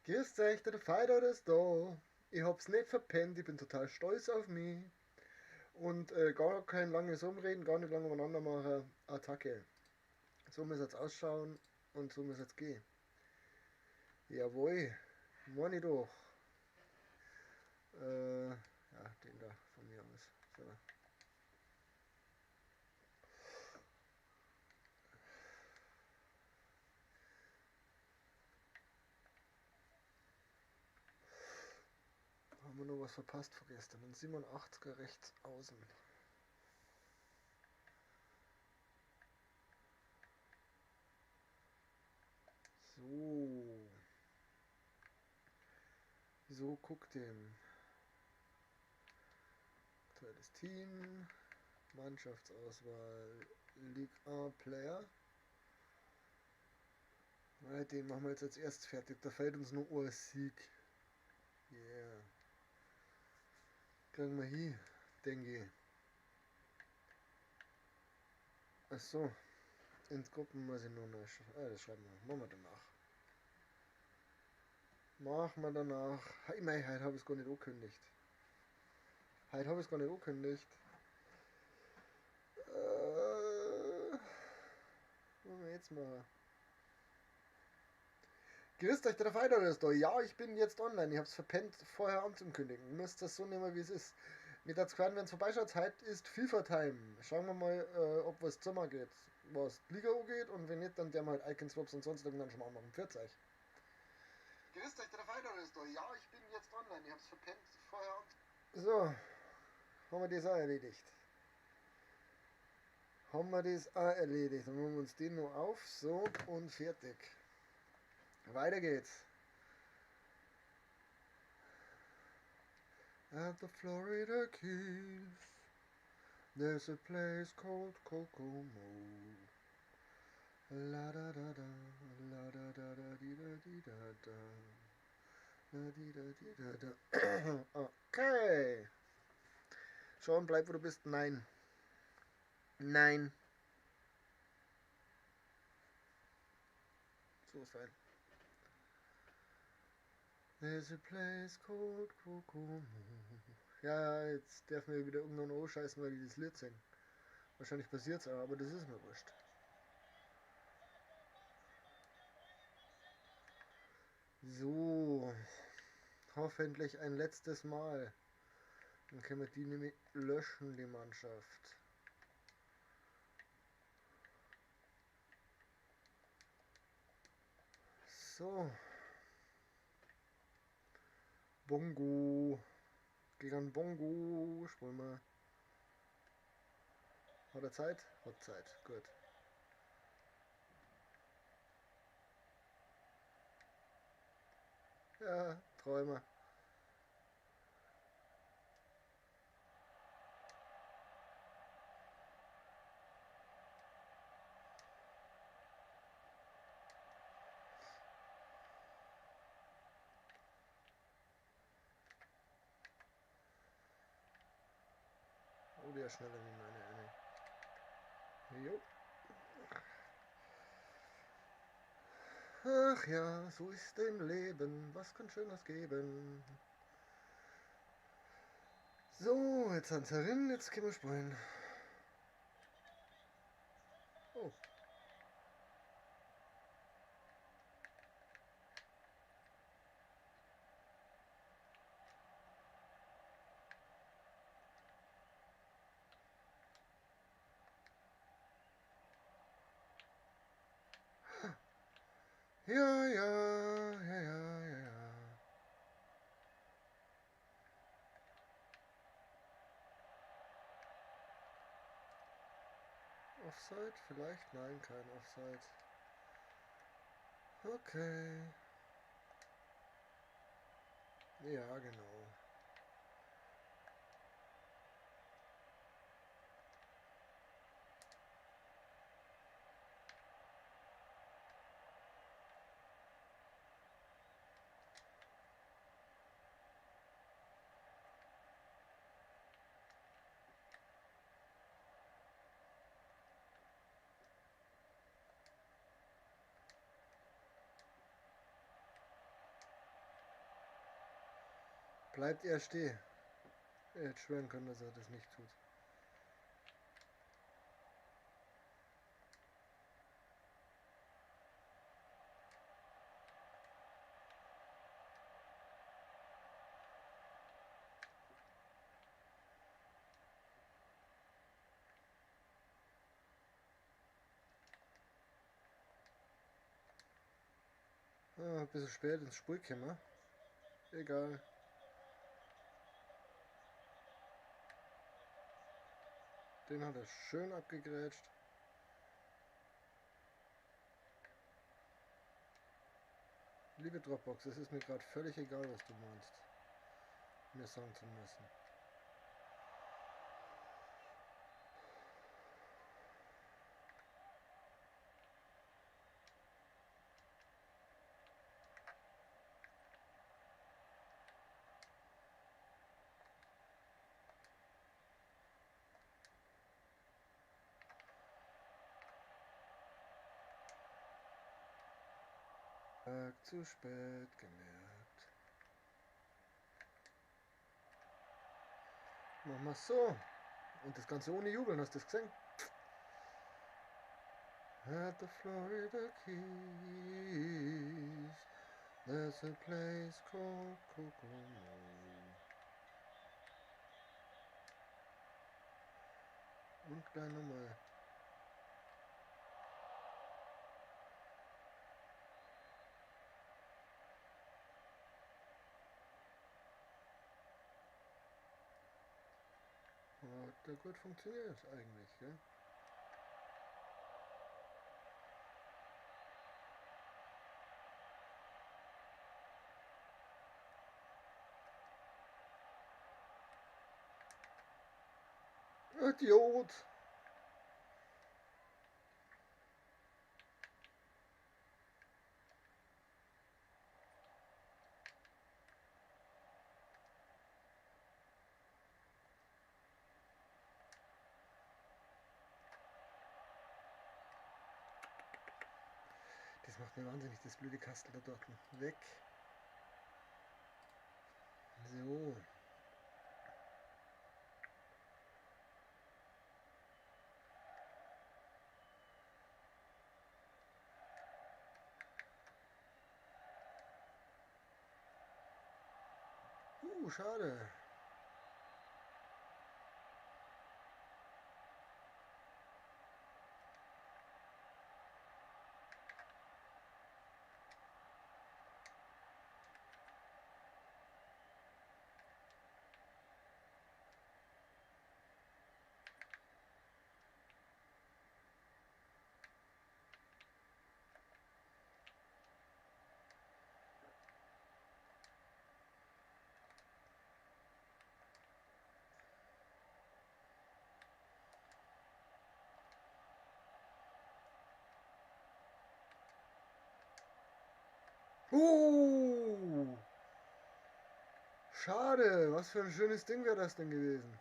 Grüß euch, der Fighter ist da. Ich hab's nicht verpennt, ich bin total stolz auf mich. Und gar kein langes Umreden, gar nicht lange umeinander machen. Attacke. So muss jetzt ausschauen und so muss jetzt gehen. Jawohl, meine ich doch. Ja, den da von mir aus. So. Haben wir noch was verpasst von gestern? Ein 87er rechts außen. So. So guckt dem. Aktuelles Team. Mannschaftsauswahl. Ligue 1 Player. Den machen wir jetzt als erstes fertig. Da fehlt uns nur ein Sieg. Yeah. Kriegen wir hin, denke ich. Achso, in Gruppen muss ich nur noch. Das schreiben wir. Machen wir danach. Machen wir danach. Hey, mei, heute habe ich es gar nicht angekündigt. Heute habe ich es gar nicht angekündigt. Was machen wir jetzt mal? Grüßt euch, der Fighter ist da. Ja, ich bin jetzt online. Ich hab's verpennt, vorher anzukündigen. Ihr müsst das so nehmen, wie es ist. Mit der gefallen, wenn es vorbeischaut. Heute ist FIFA-Time. Schauen wir mal, ob was Zimmer geht. Was Liga geht und wenn nicht, dann der mal halt Icon Swaps und sonst irgendwann schon mal anmachen. Pfiat euch. Grüßt euch, der Fighter ist da. Ja, ich bin jetzt online. Ich hab's verpennt, vorher anzukündigen. So, haben wir das auch erledigt. Haben wir das auch erledigt. Dann machen wir uns den noch auf. So, und fertig. Weiter geht's. At the Florida Keys, there's a place called Kokomo. La da da da, la da da da di da di da da. La di da di da da. Okay. Sean, bleib wo du bist. Nein. Nein. So ist fein. There's a place called Kokomo. Ja, jetzt dürfen wir wieder irgendwann anscheißen, weil die das Lied singen. Wahrscheinlich passiert's auch, aber das ist mir wurscht. So, hoffentlich ein letztes Mal. Dann können wir die nämlich löschen, die Mannschaft. So. Bongo. Gegen Bongo. Spulen wir. Hat er Zeit? Hat Zeit. Gut. Ja, Träumer. Oh, der ist schneller wie meine. Jo. Ach ja, so ist im Leben. Was kann Schönes geben? So, jetzt sind sie drin. Jetzt können wir spielen. Oh. Ja, ja, ja, ja, ja, ja. Offside? Vielleicht? Nein, kein Offside. Okay. Ja, genau. Bleibt er stehen. Er hätte schwören können, dass er das nicht tut. Ah, ein bisschen spät ins Spiel gekommen. Egal. Den hat er schön abgegrätscht. Liebe Dropbox, es ist mir gerade völlig egal, was du meinst, mir sagen zu müssen. Zu spät gemerkt. Machen wir es so. Und das Ganze ohne Jubeln, hast du das gesehen? At the Florida Keys, there's a place called Kokomo. Und gleich nochmal. Hat ja gut funktioniert eigentlich, gell? Idiot! Das macht mir wahnsinnig, das blöde Kastel da dort. Weg. So. Schade. Schade. Was für ein schönes Ding wäre das denn gewesen?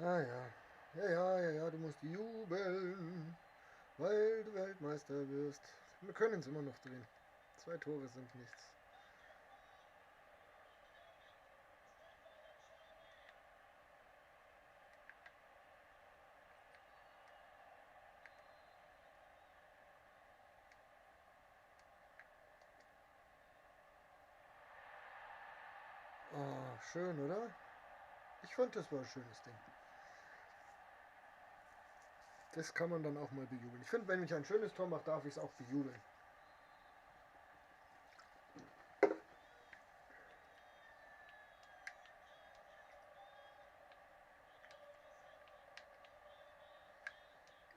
Ah ja. Ja, du musst jubeln, weil du Weltmeister wirst. Wir können es immer noch drehen. 2 Tore sind nichts. Ah, schön, oder? Ich fand, das war ein schönes Ding. Das kann man dann auch mal bejubeln. Ich finde, wenn ich ein schönes Tor mache, darf ich es auch bejubeln.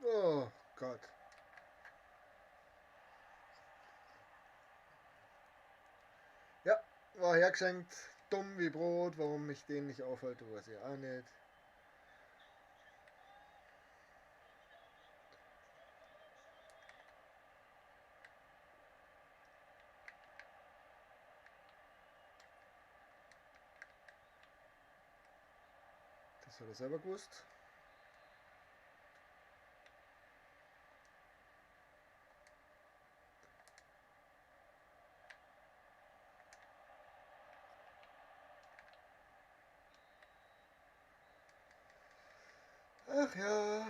Oh Gott. Ja, war hergeschenkt. Dumm wie Brot. Warum ich den nicht aufhalte, weiß ich auch nicht. Das hat er selber gewusst. Ach ja.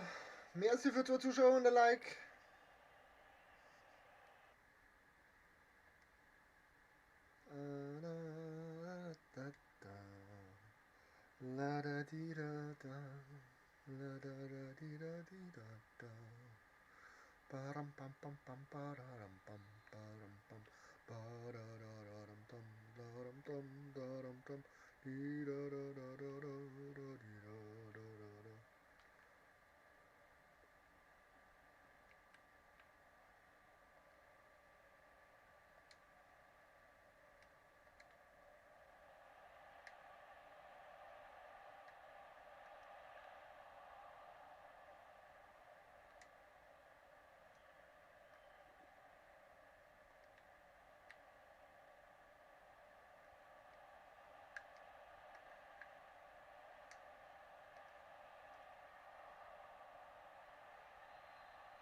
Merci für die Zuschauer und der Like. La da di da da. La da da di da di da da. Param pam pam pam pararam pam param pam parararam tam daram tam daram tam di da da da da da da di da da da da.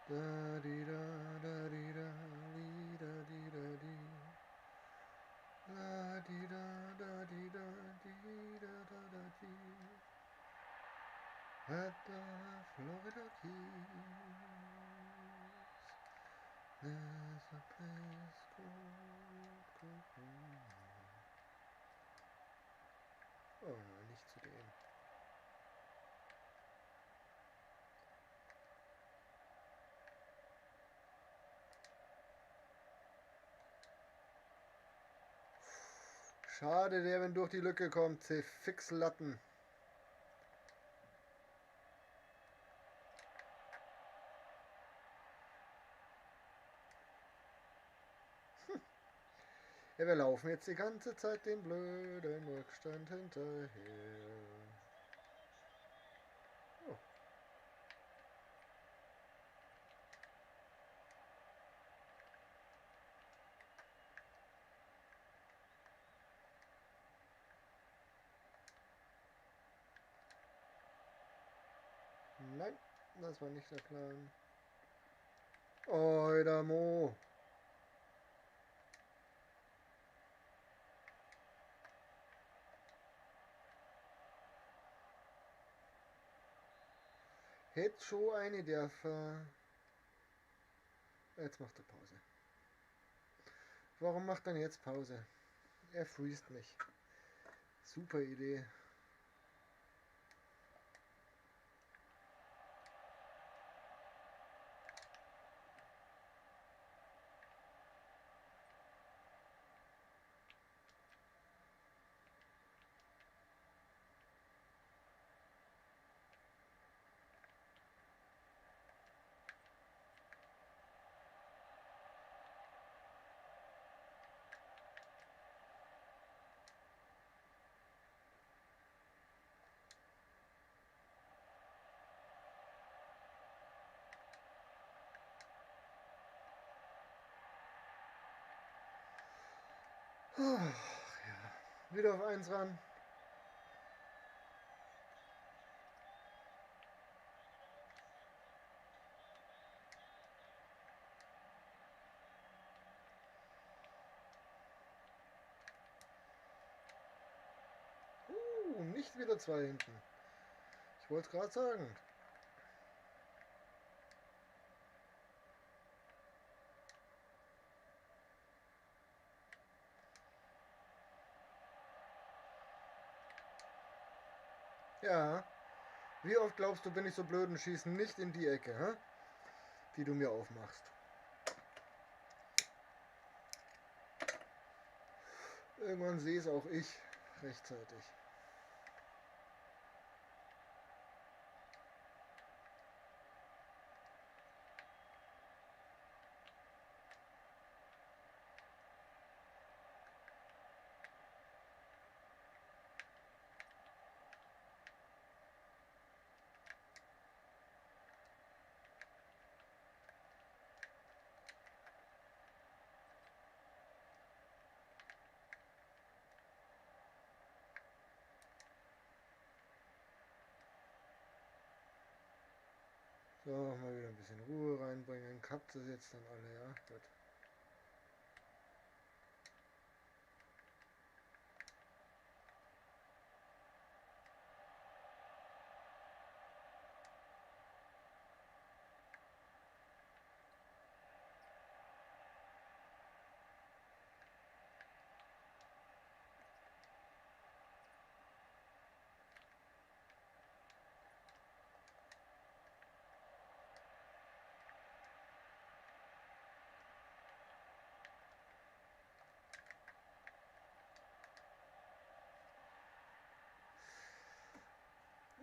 Da di da da di da di da di da di. La di da da di da di da da da di. At the Florida Keys, there's a place called Copenhagen. Oh, nicht zu dem. Schade, der, wenn durch die Lücke kommt, fix Latten. Ja, wir laufen jetzt die ganze Zeit den blöden Rückstand hinterher. Oh. Nein, das war nicht der Plan. Oida Mo. Hätte schon eine dürfen. Jetzt macht er Pause. Warum macht er jetzt Pause? Er freest mich. Super Idee. Ja, wieder auf 1 ran. Nicht wieder 2 hinten. Ich wollte es gerade sagen. Ja, Wie oft glaubst du, bin ich so blöd und schieße nicht in die Ecke, hä? Die du mir aufmachst? Irgendwann sehe es auch ich rechtzeitig. So, mal wieder ein bisschen Ruhe reinbringen. Habt ihr jetzt dann alle, ja? Gut.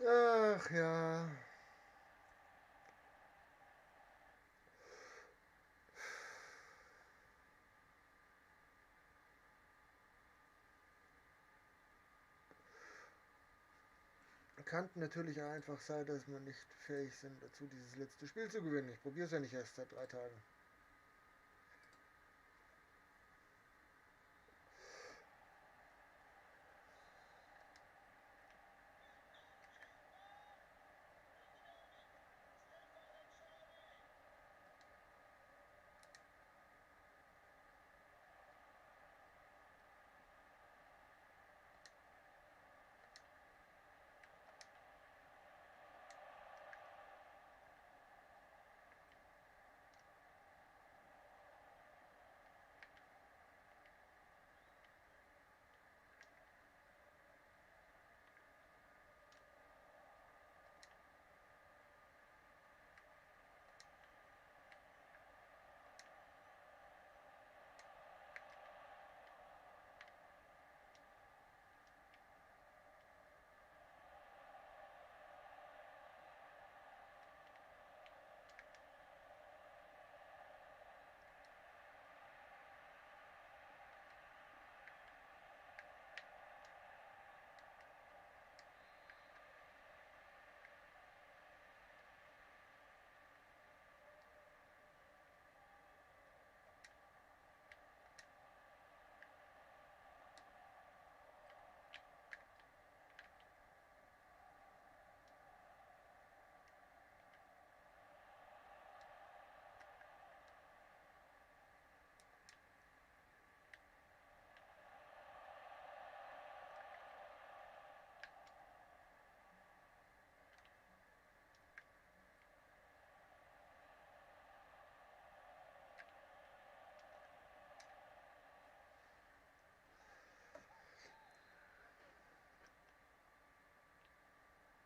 Ach ja. Kann natürlich einfach sein, dass wir nicht fähig sind dazu, dieses letzte Spiel zu gewinnen. Ich probiere es ja nicht erst seit 3 Tagen.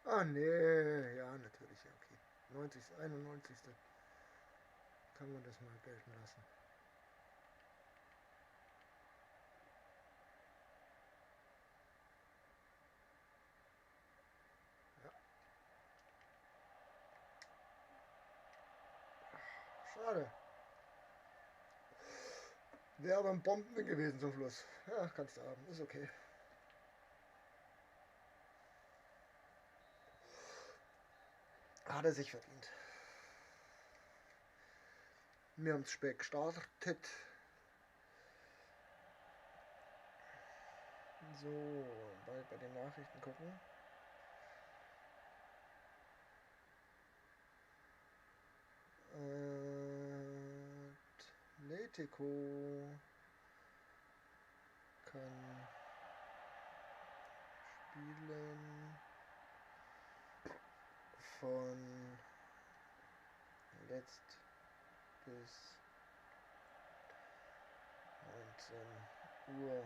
Ah, nee, ja, natürlich, ja, okay. 90, 91. Kann man das mal gelten lassen. Ja, schade. Wäre aber ein Bomben gewesen zum Schluss. Ja, kannst du haben, ist okay. Hat er sich verdient. Wir haben es spät gestartet. So, bei den Nachrichten gucken. Atletico kann spielen von letzt bis 19 Uhr,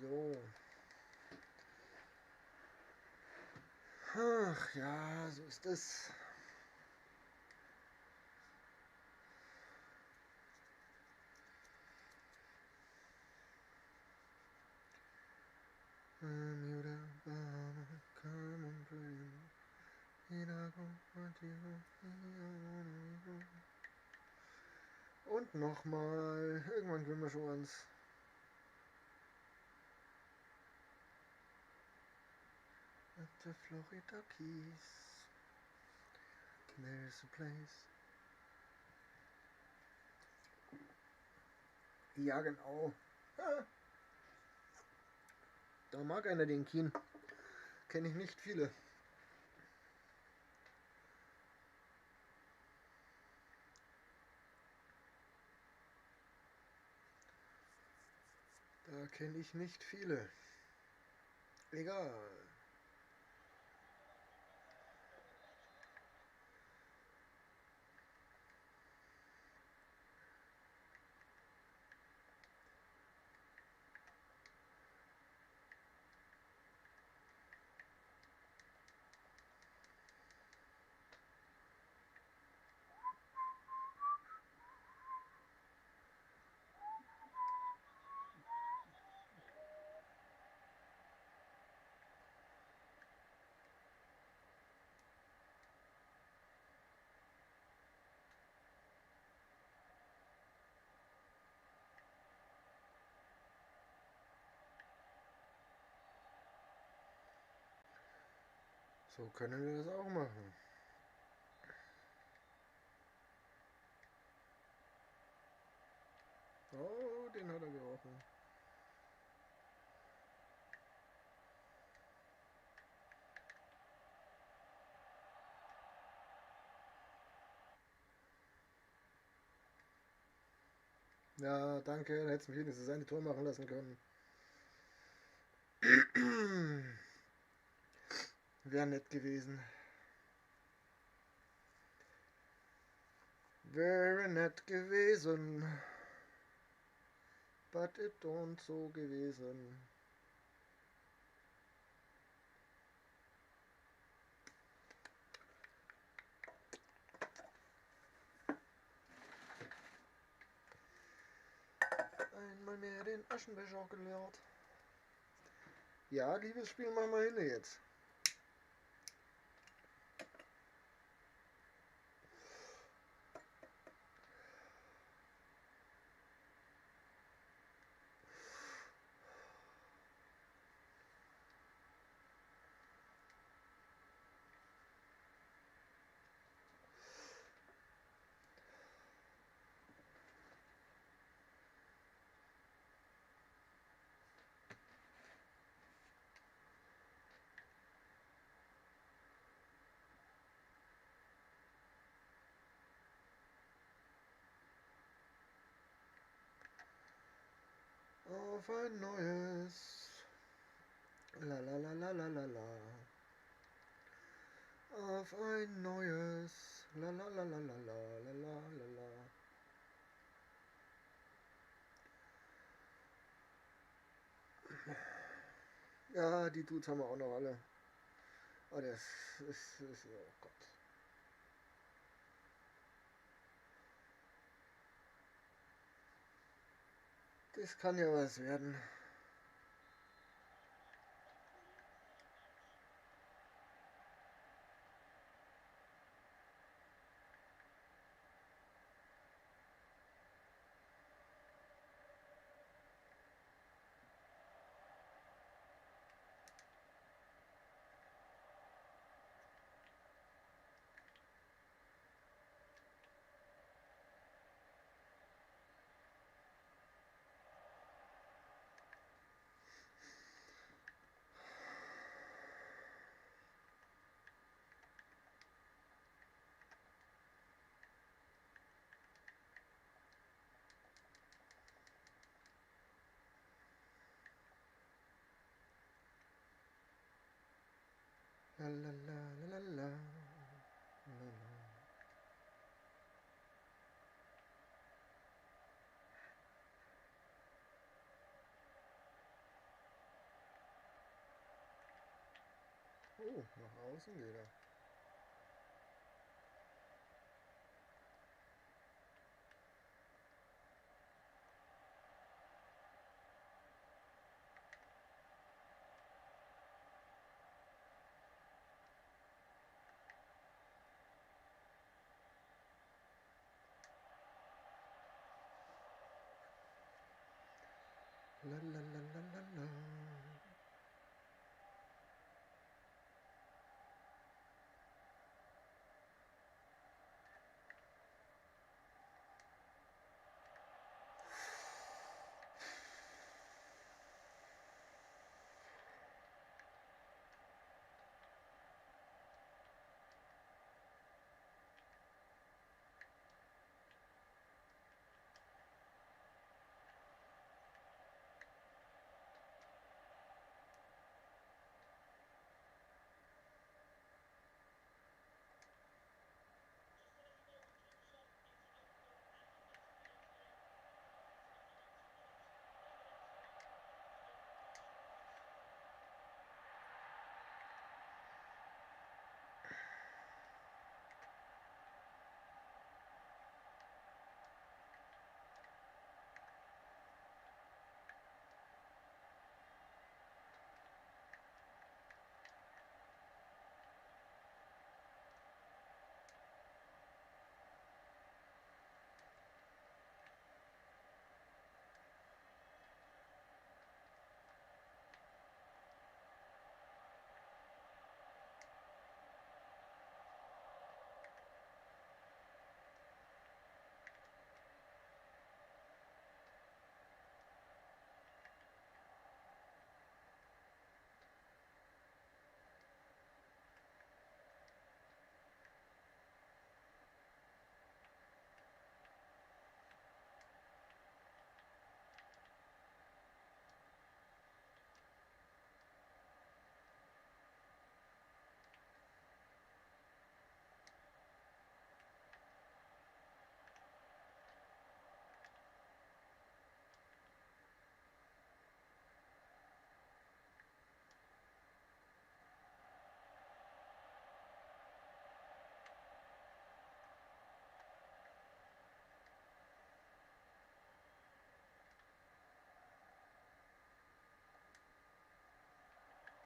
So. Ach ja, so ist es. Und nochmal. Irgendwann gewinnen wir schon eins. At the Florida Keys. There's a place. Ja, genau. Ha. Da mag einer den Keen. Kenne ich nicht viele. Da kenne ich nicht viele. Egal. So können wir das auch machen. Oh, den hat er gerochen. Ja, danke. Dann hättest du mich wenigstens ein Tor machen lassen können. Wäre nett gewesen. Wäre nett gewesen. But it don't so gewesen. Einmal mehr den Aschenbecher geleert. Ja, liebes Spiel, machen wir hin jetzt. Auf ein neues. La la la la la la la. Auf ein neues. La la la la la la la la la la. Ja, die Dudes haben wir auch noch alle. Oh, das ist oh Gott. Das kann ja was werden. La la la la la la. Oh, nach außen geht er. La la la la la la.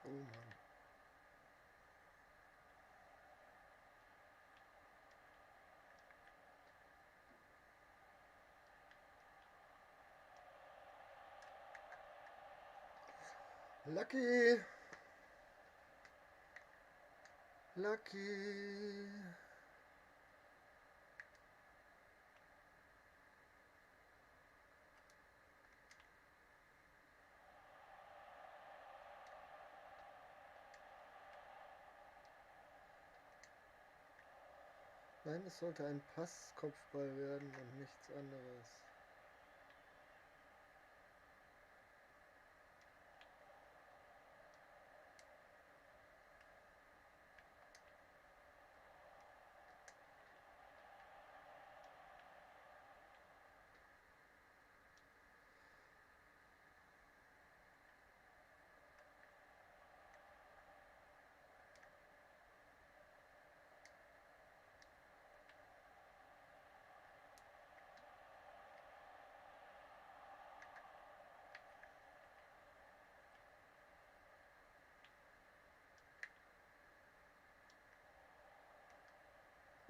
Oh Mann. Lucky! Lucky! Nein, es sollte ein Passkopfball werden und nichts anderes.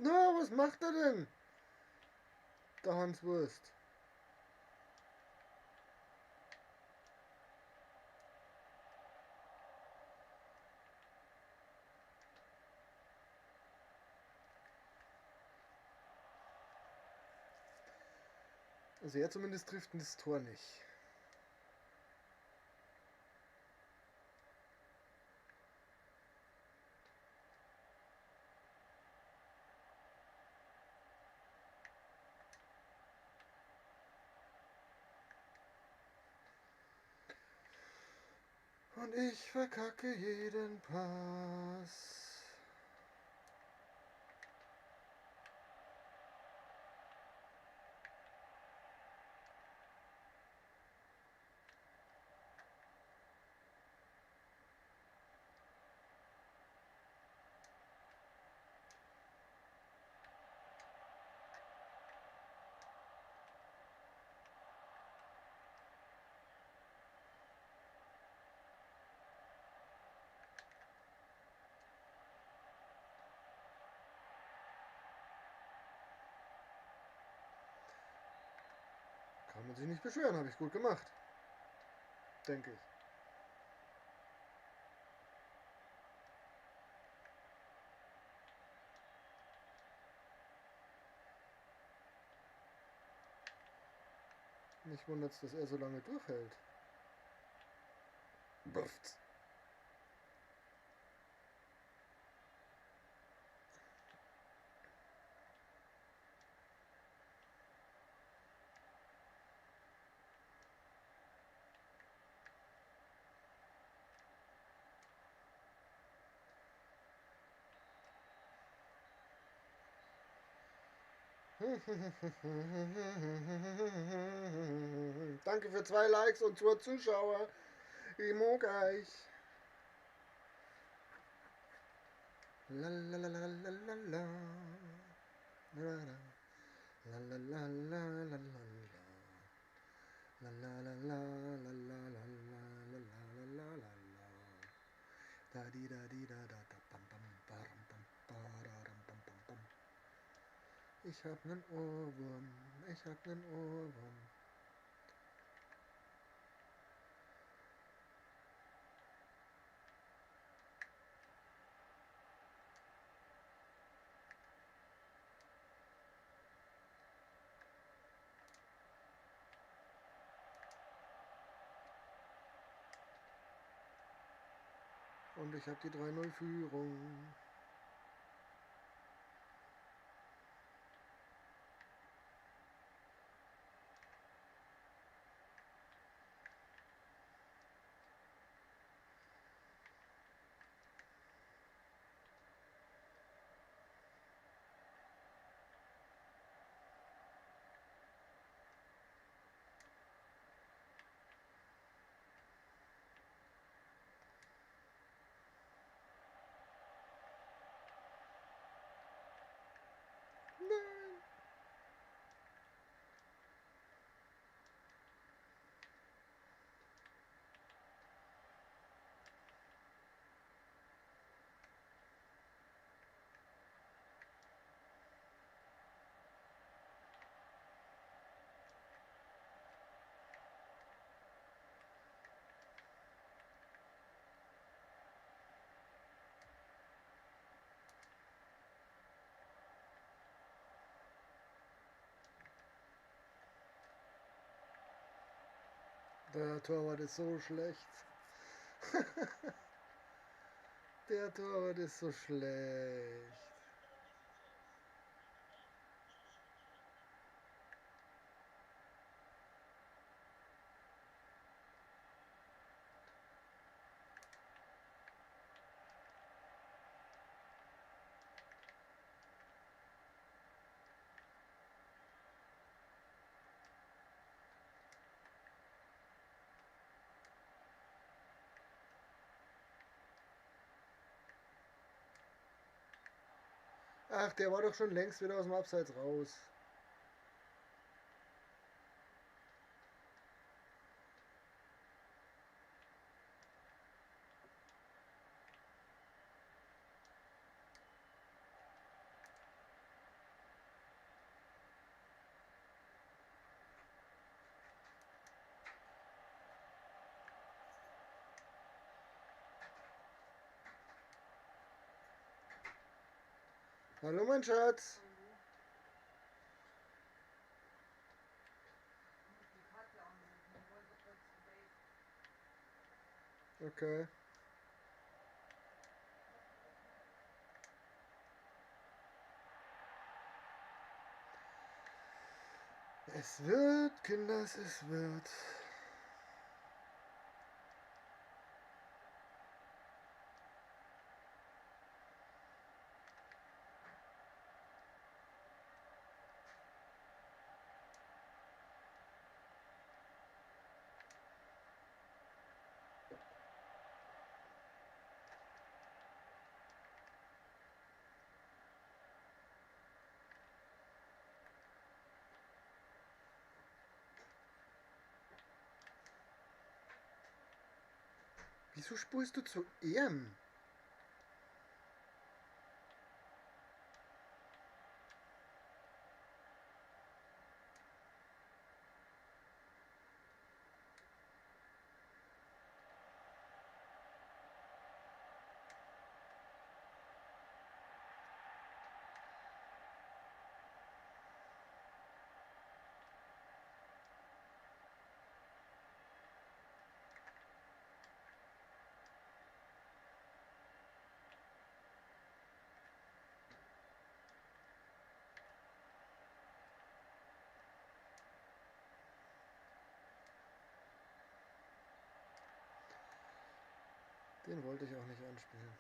Na, was macht er denn? Der Hans Wurst. Also er zumindest trifft das Tor nicht. Und ich verkacke jeden Pass. man sich nicht beschweren, habe ich gut gemacht. Denke ich. Mich wundert es, dass er so lange durchhält. Buft. Danke für 2 Likes und 2 Zuschauer. Ich mag euch. La la la la la la la. La la la la la la la. La la la la la la la la la la la la. Da di da di da da da pam pam param pam pararam pam pam pam. Ich hab nen Ohrwurm, ich hab nen Ohrwurm. Und ich hab die 3-0 Führung. Nein. Der Torwart ist so schlecht. Der Torwart ist so schlecht. Ach, der war doch schon längst wieder aus dem Abseits raus. Hallo, mein Schatz. Okay. Es wird, Kinders, es wird. Wieso spulst du zu ihm? Den wollte ich auch nicht anspielen.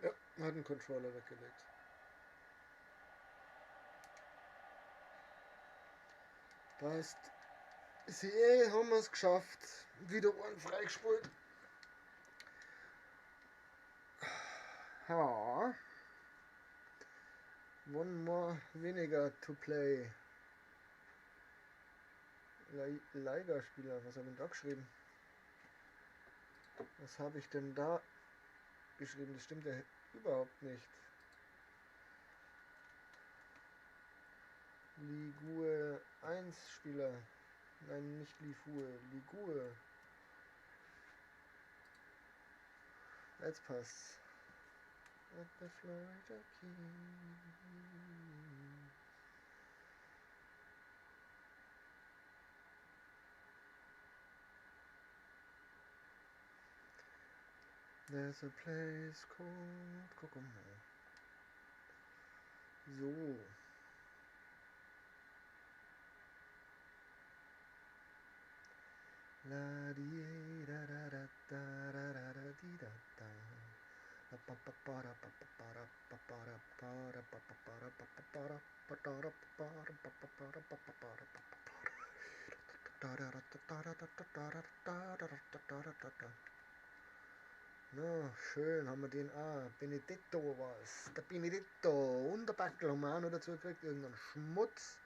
Ja, hat einen Controller weggelegt. Passt. Sie haben es geschafft. Wieder einen freigespielt. Ja. One more weniger to play. Liga-Spieler, was habe ich denn da geschrieben? Was habe ich denn da geschrieben? Das stimmt ja überhaupt nicht. Ligue 1 Spieler. Nein, nicht Ligue. Ligue. Jetzt passt's. At the Florida Keys. There's a place called Kokomo. So. La di da da da da da da da di da da. Na, schön, haben wir den Benedetto was. Der Benedetto und der Backel haben wir auch noch dazu gekriegt. Irgendein Schmutz.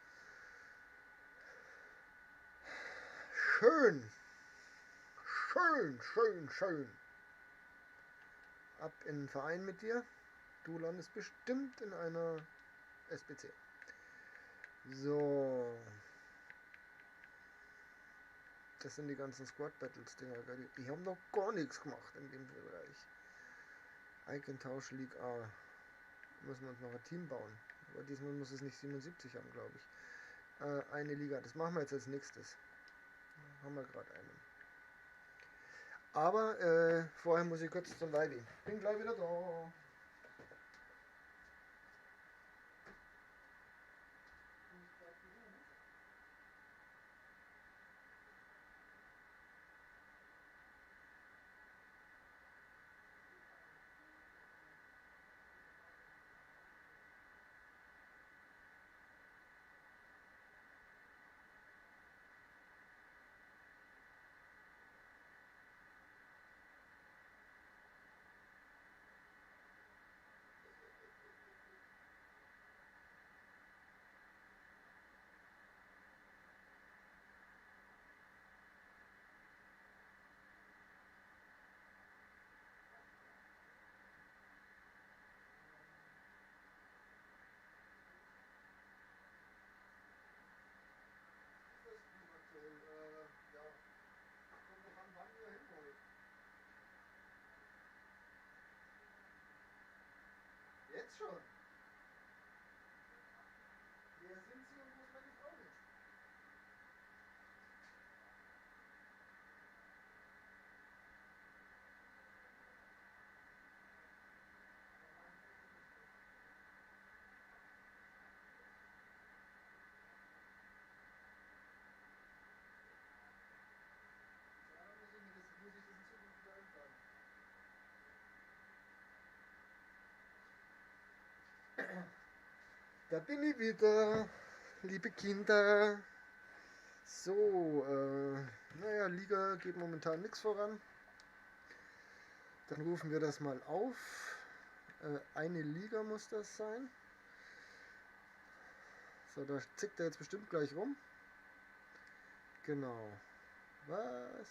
Schön. Schön, schön, schön. Ab in den Verein mit dir. Du landest bestimmt in einer SBC. So. Das sind die ganzen Squad Battles Dinger. Die haben noch gar nichts gemacht in dem Bereich. Icon-Tausch League A. Müssen wir uns noch ein Team bauen. Aber diesmal muss es nicht 77 haben, glaube ich. Eine Liga. Das machen wir jetzt als nächstes. Haben wir gerade einen. Aber vorher muss ich kurz zum Weibi. Bin gleich wieder da. schon. Wer sind Sie und wo ist meine Frau jetzt? Ja, muss ich das in Zukunft wieder einplanen. Da bin ich wieder, liebe Kinder. So, naja, Liga geht momentan nichts voran. Dann rufen wir das mal auf. Eine Liga muss das sein. So, da zickt er jetzt bestimmt gleich rum. Genau. Was?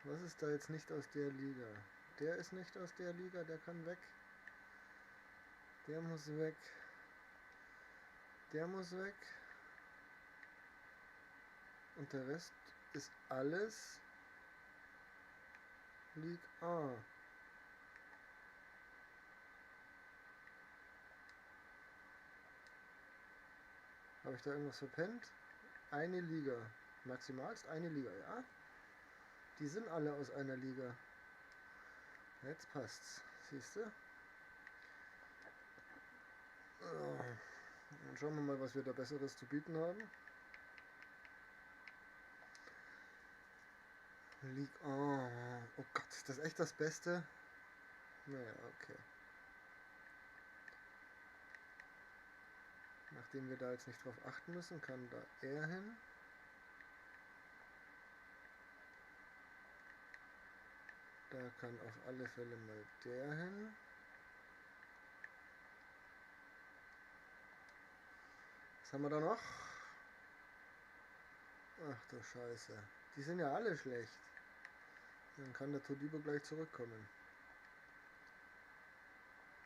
Was ist da jetzt nicht aus der Liga? Der ist nicht aus der Liga, der kann weg. Der muss weg. Der muss weg. Und der Rest ist alles Ligue A. Habe ich da irgendwas verpennt? Eine Liga. Maximalst eine Liga, ja? Die sind alle aus einer Liga. Jetzt passt's. Siehst du? So. Dann schauen wir mal, was wir da Besseres zu bieten haben. Ligue 1. Oh Gott, ist das echt das Beste? Naja, okay. Nachdem wir da jetzt nicht drauf achten müssen, kann da er hin. Da kann auf alle Fälle mal der hin. Was haben wir da noch? Ach du Scheiße. Die sind ja alle schlecht. Dann kann der Todibo gleich zurückkommen.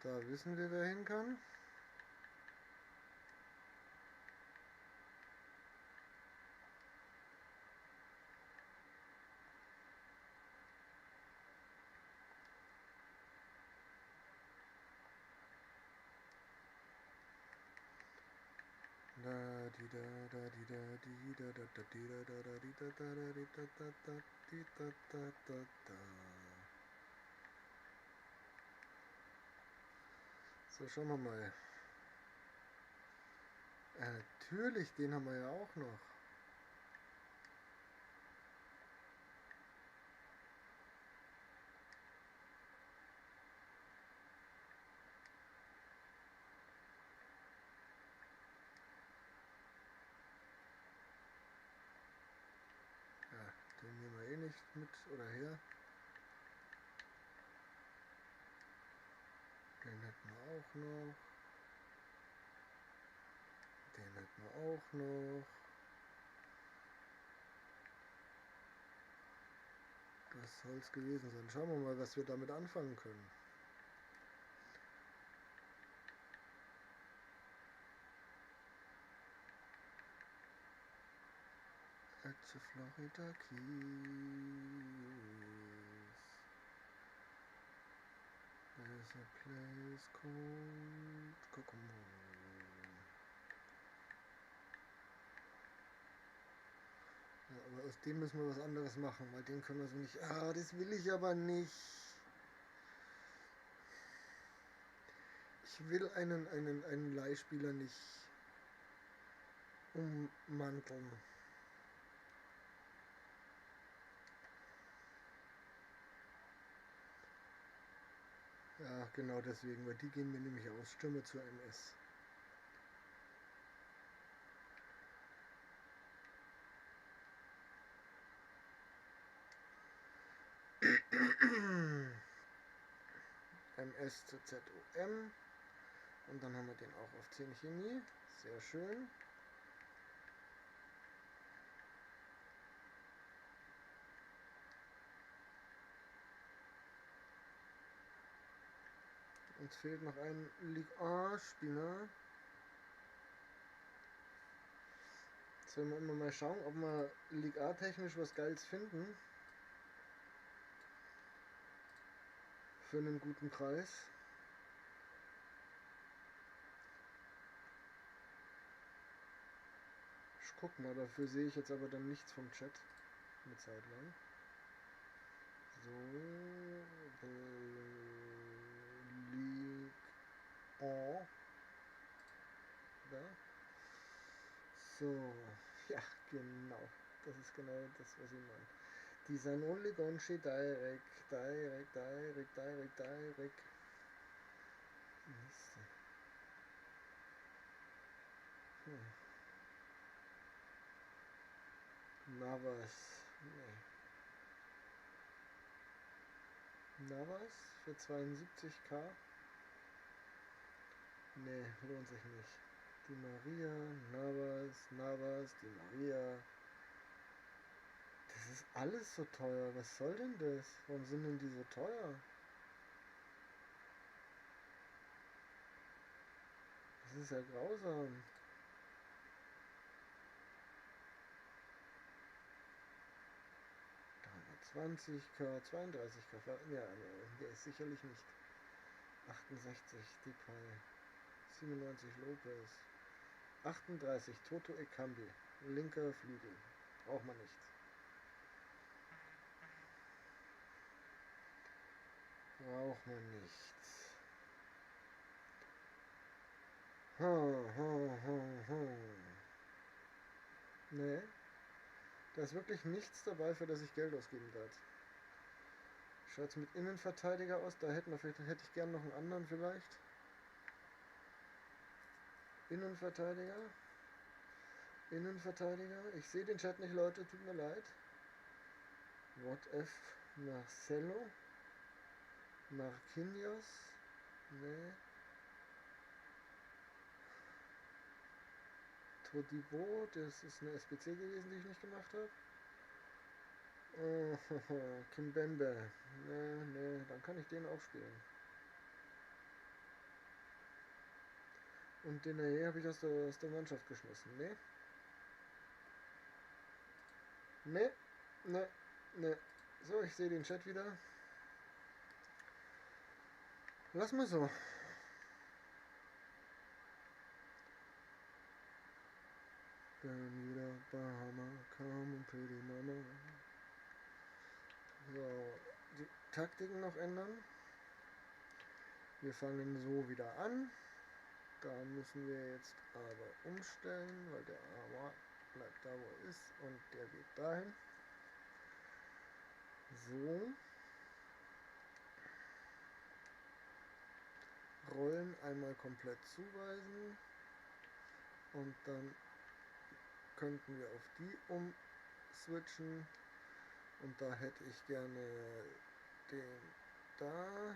Da wissen wir, wer hin kann. So, schauen wir mal. Natürlich, den haben wir ja auch noch. Ja, den nehmen wir eh nicht mit oder her. Den hätten wir auch noch. Den hätten wir auch noch. Das soll es gewesen sein. Schauen wir mal, was wir damit anfangen können. At the Florida Keys. There's a place called Kokomo. Ja, aber aus dem müssen wir was anderes machen, weil den können wir so nicht. Ah, das will ich aber nicht. Ich will einen Leihspieler nicht ummanteln. Ja, genau deswegen, weil die gehen mir nämlich aus. Stürmer zur MS. MS zu ZOM. Und dann haben wir den auch auf 10 Chemie. Sehr schön. Uns fehlt noch ein Ligue A-Spieler. Sollen wir immer mal schauen, ob wir Ligue A technisch was Geiles finden. Für einen guten Preis. Guck mal, dafür sehe ich jetzt aber dann nichts vom Chat. Eine Zeit lang. So. League on. Da. So. Ja, genau. Das ist genau das, was ich meine. Design only Gonshi direct. Mist. Navas. Nee. Navas für 72k? Nee, lohnt sich nicht. Die Maria, Navas, die Maria. Das ist alles so teuer. Was soll denn das? Warum sind denn die so teuer? Das ist ja grausam. 320k, 32k. Ja, nee, der ist sicherlich nicht. 68 Depay. 97 Lopez. 38 Toto Ekambi. Linker Flügel. Braucht man nicht. Braucht man nicht. Nee. Da ist wirklich nichts dabei, für das ich Geld ausgeben darf. Schaut es mit Innenverteidiger aus? Da hätte ich gern noch einen anderen vielleicht. Innenverteidiger. Ich sehe den Chat nicht, Leute, tut mir leid. What if Marcelo? Marquinhos? Nee. Todibo, das ist eine SPC gewesen, die ich nicht gemacht habe. Oh, Kimbembe. Nee, dann kann ich den auch spielen. Und den habe ich aus der Mannschaft geschmissen. Nee. So, ich sehe den Chat wieder. Lass mal so. Bermuda, Bahama, come pretty mama. So, die Taktiken noch ändern. Wir fangen so wieder an. Da müssen wir jetzt aber umstellen, weil der Awa bleibt da, wo er ist und der geht dahin. So. Rollen einmal komplett zuweisen und dann könnten wir auf die umswitchen und da hätte ich gerne den da.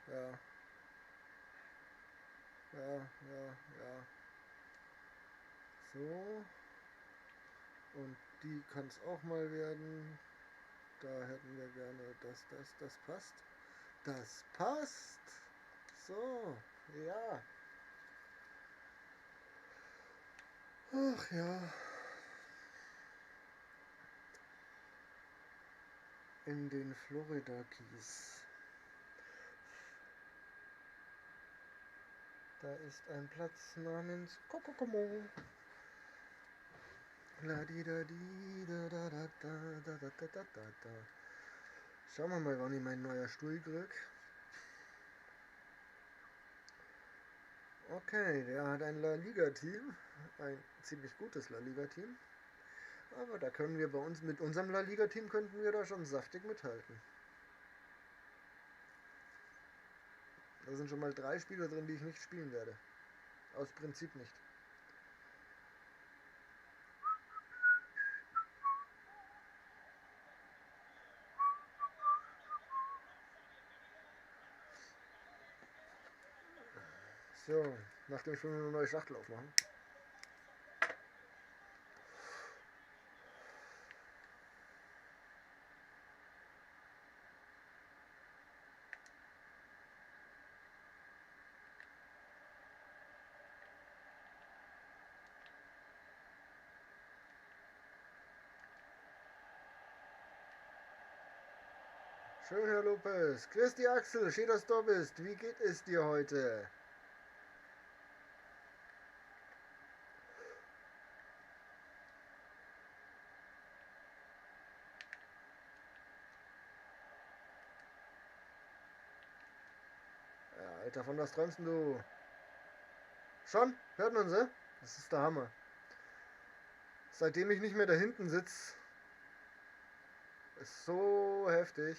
Ja. So. Und die kann es auch mal werden. Da hätten wir gerne das passt. Das passt. So, ja. Ach ja. In den Florida Keys. Da ist ein Platz namens Kokokomo. La di da di da da da da da da da da. Schauen wir mal, wann ich mein neuer Stuhl krieg. Okay, der hat ein La Liga-Team. Ein ziemlich gutes La Liga-Team. Aber da können wir mit unserem La Liga-Team könnten wir da schon saftig mithalten. Da sind schon mal 3 Spieler drin, die ich nicht spielen werde. Aus Prinzip nicht. So, nachdem wir eine neue Schachtel aufmachen. Schön, Herr Lopez. Grüß die Axel, schön, dass du da bist. Wie geht es dir heute? Ja, Alter, von was träumst denn du? Schon? Hört man sie? Das ist der Hammer. Seitdem ich nicht mehr da hinten sitze, ist so heftig.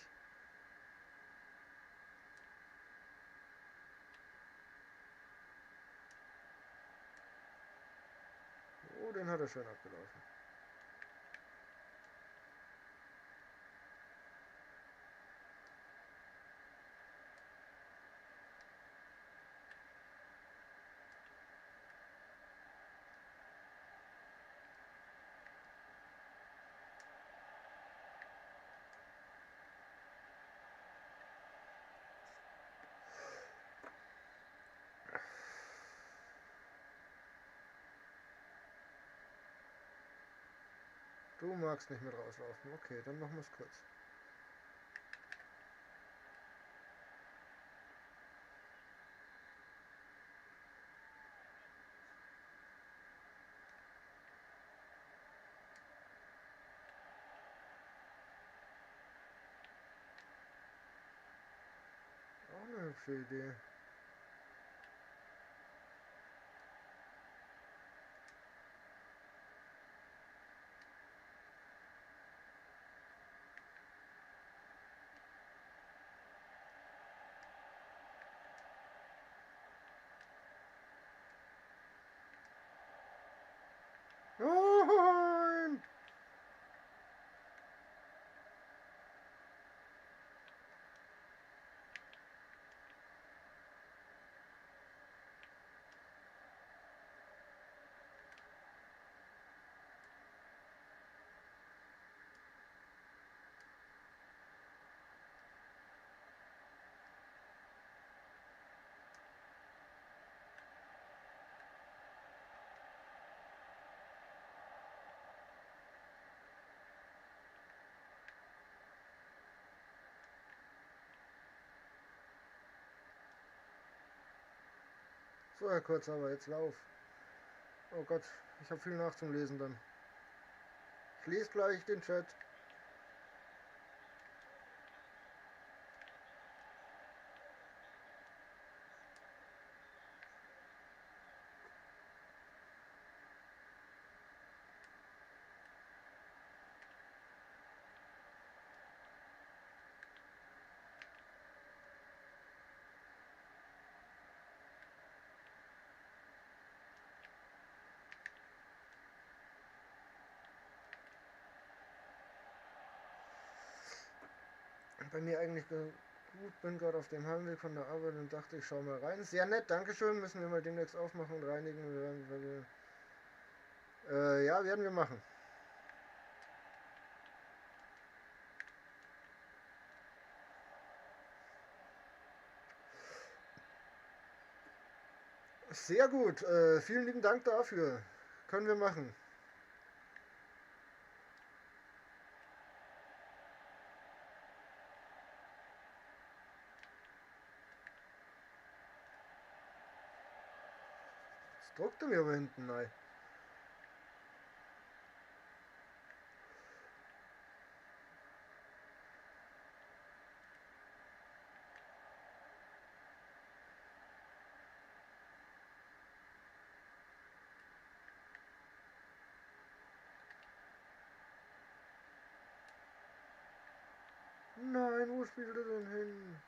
Oh, den hat er schön abgelaufen. Du magst nicht mit rauslaufen. Okay, dann machen wir es kurz. Auch eine hübsche Idee. Nein! So, Herr Kurz, aber jetzt lauf. Oh Gott, ich habe viel nachzulesen dann. Ich lese gleich den Chat. Bei mir eigentlich gut, bin gerade auf dem Heimweg von der Arbeit und dachte, ich schau mal rein. Sehr nett, Dankeschön. Müssen wir mal demnächst aufmachen und reinigen. Ja, werden wir machen. Sehr gut, vielen lieben Dank dafür. Können wir machen. Das druckt er mir aber hinten rein. Nein, wo spielt er denn hin?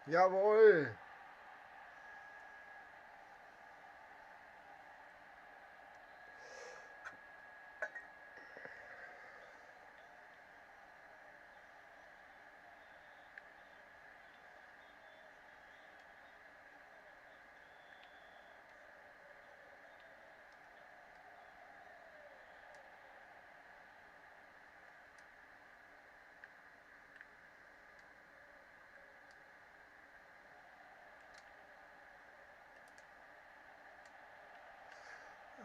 Jawohl.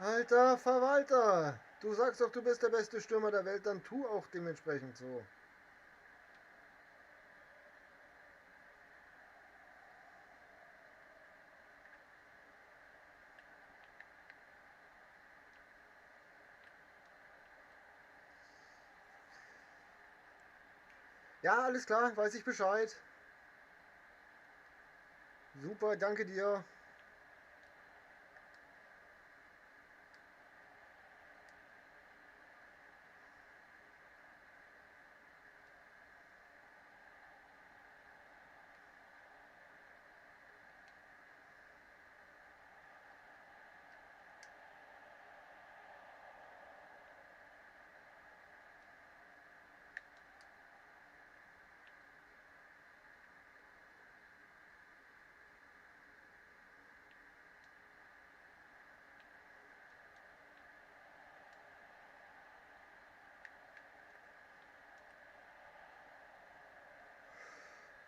Alter Verwalter! Du sagst doch, du bist der beste Stürmer der Welt, dann tu auch dementsprechend so. Ja, alles klar, weiß ich Bescheid. Super, danke dir.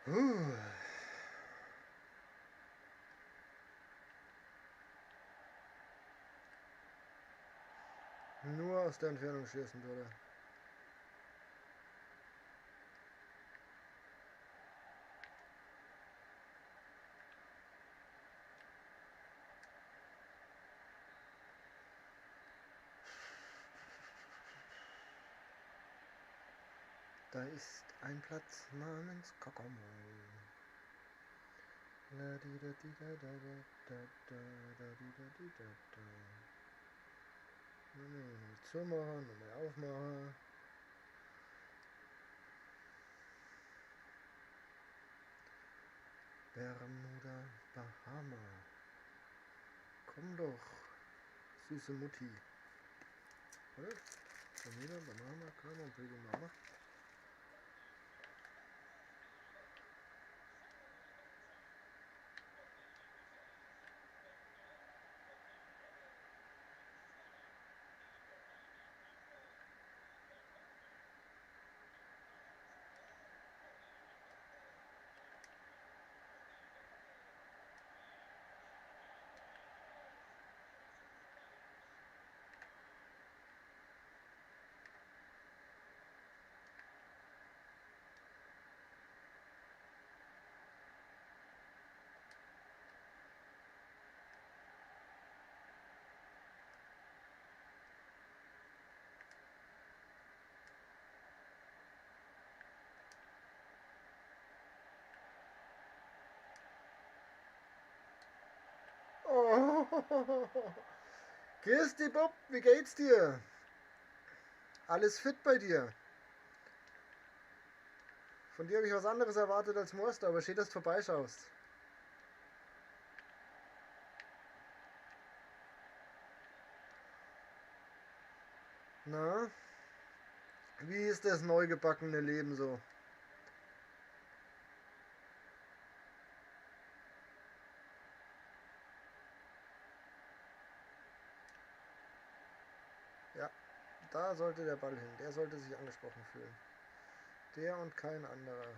Puh. Nur aus der Entfernung schießen würde. Da ist ein Platz namens Kokomo. La di da di da da da da da di da di da da. Zumachen, nochmal aufmachen. Bermuda, Bahama. Komm doch, süße Mutti. Oder? Bermuda, Bahama, komm und Baby Mama. Oh. Christi Bob, wie geht's dir? Alles fit bei dir? Von dir habe ich was anderes erwartet als Morster, aber schön, dass du vorbeischaust. Na, wie ist das neugebackene Leben so? Ja, da sollte der Ball hin. Der sollte sich angesprochen fühlen. Der und kein anderer.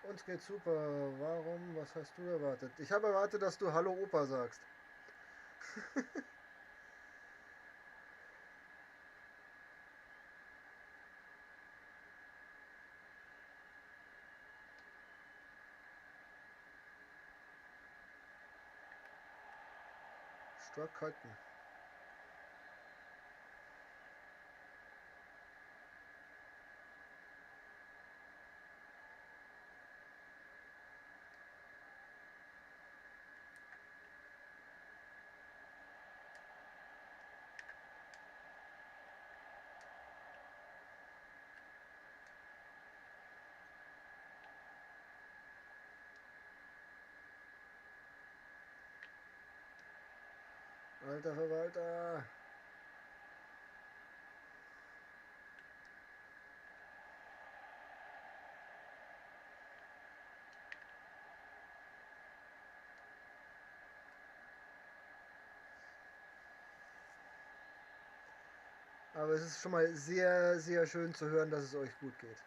Uns geht's super. Warum? Was hast du erwartet? Ich habe erwartet, dass du Hallo Opa sagst. Struck halten. Alter Verwalter! Aber es ist schon mal sehr, sehr schön zu hören, dass es euch gut geht.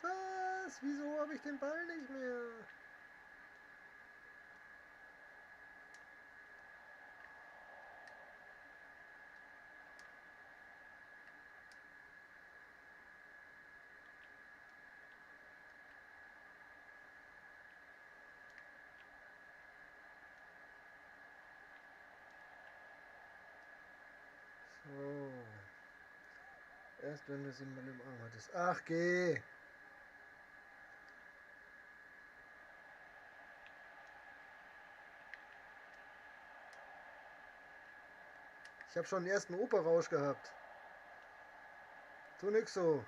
Was? Wieso habe ich den Ball nicht mehr? So. Erst wenn du sie mal im Arm hattest. Ach, geh! Ich habe schon den ersten Operrausch gehabt. Tu nix so.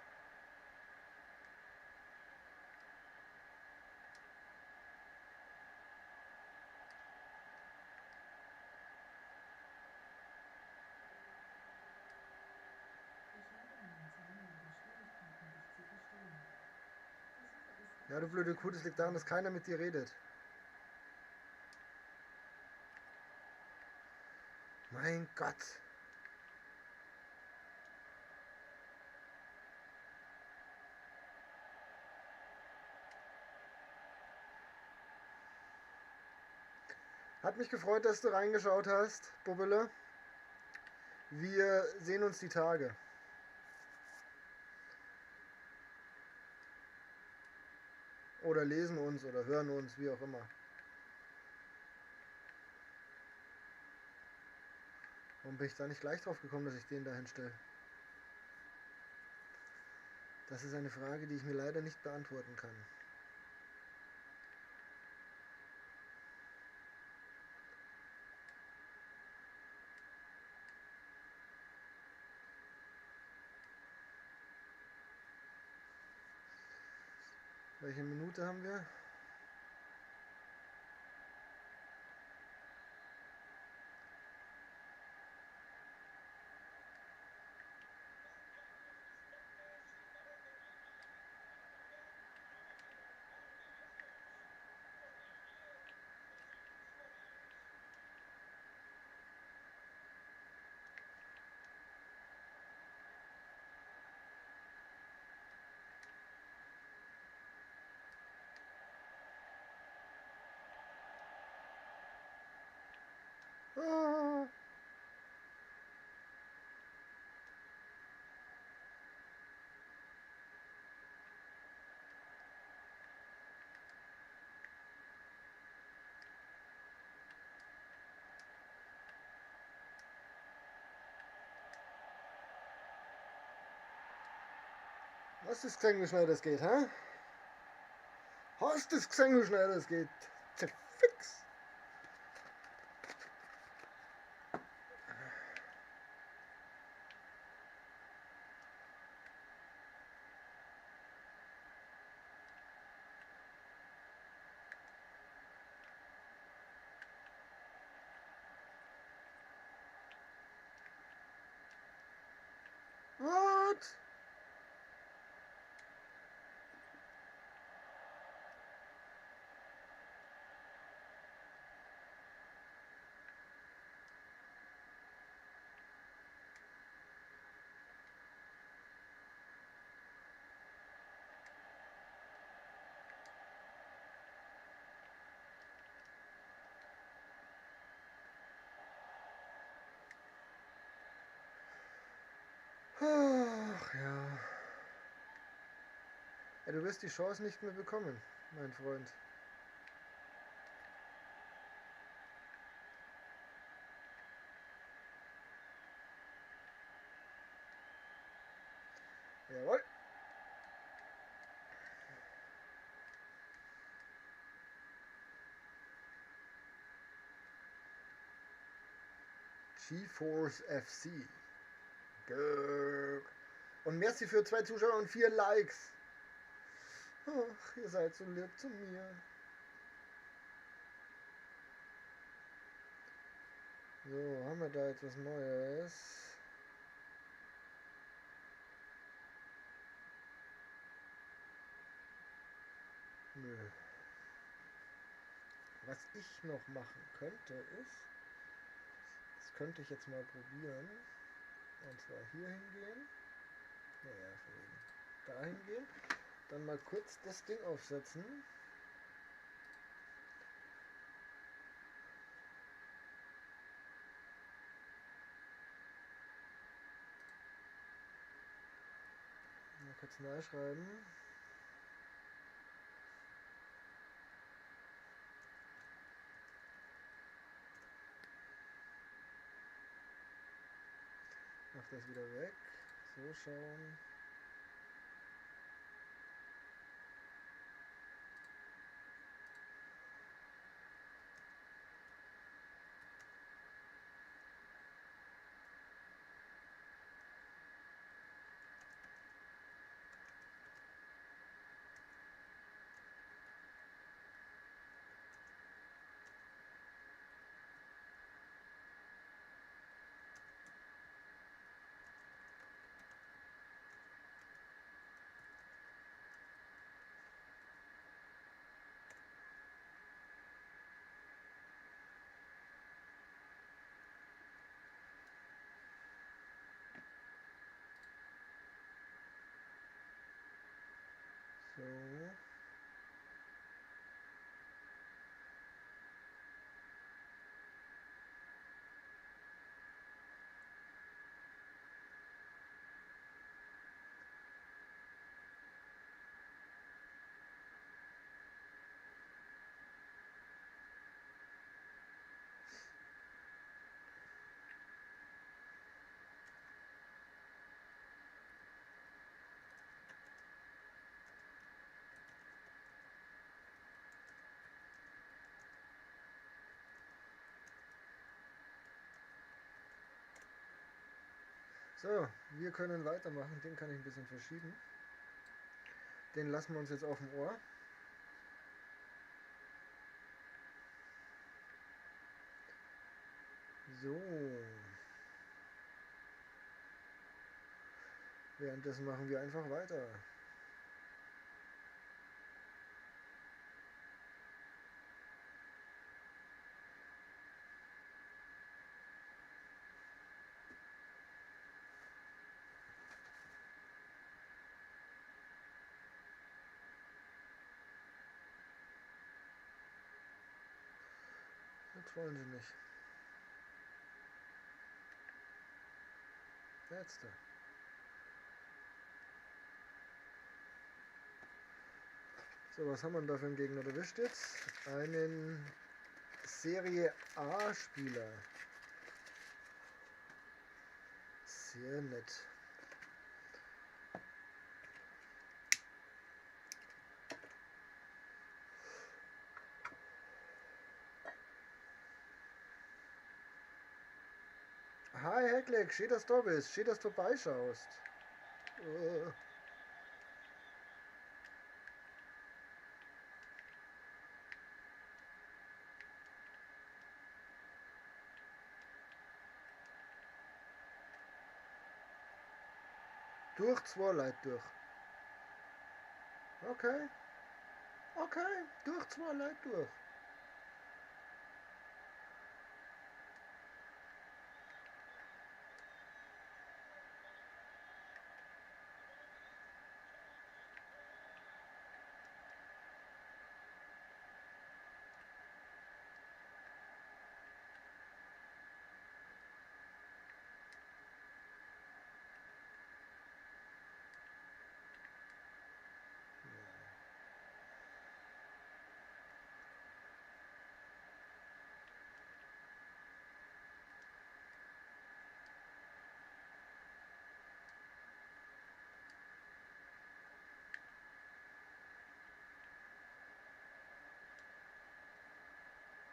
Ja, du blöde Kuh, das liegt daran, dass keiner mit dir redet. Mein Gott. Hat mich gefreut, dass du reingeschaut hast, Bubble. Wir sehen uns die Tage. Oder lesen uns oder hören uns, wie auch immer. Warum bin ich da nicht gleich drauf gekommen, dass ich den da hinstelle? Das ist eine Frage, die ich mir leider nicht beantworten kann. Welche Minute haben wir? Ah. Hast du gesehen, wie schnell das geht, hä? Hast du gesehen, wie schnell das geht? Fix! What? Ach ja. Ja, du wirst die Chance nicht mehr bekommen, mein Freund. Jawohl. GeForce FC. Grrr. Und merci für 2 Zuschauer und 4 Likes. Ach, ihr seid so lieb zu mir. So, haben wir da jetzt was Neues? Nö. Was ich noch machen könnte ist, das könnte ich jetzt mal probieren. Und zwar hier hingehen. Naja, von wegen. Da hingehen. Dann mal kurz das Ding aufsetzen. Mal kurz neu schreiben. Mach das wieder weg. So schauen. So. So, wir können weitermachen. Den kann ich ein bisschen verschieben. Den lassen wir uns jetzt auf dem Ohr. So. Währenddessen machen wir einfach weiter. Das wollen sie nicht. Letzte. So, was haben wir denn da für einen Gegner erwischt jetzt? Einen Serie A Spieler. Sehr nett. Hi Heckleck, schön, dass du da bist. Schön, dass du vorbeischaust. Äh. Durch 2 Leute durch. Okay. Okay, durch 2 Leute durch.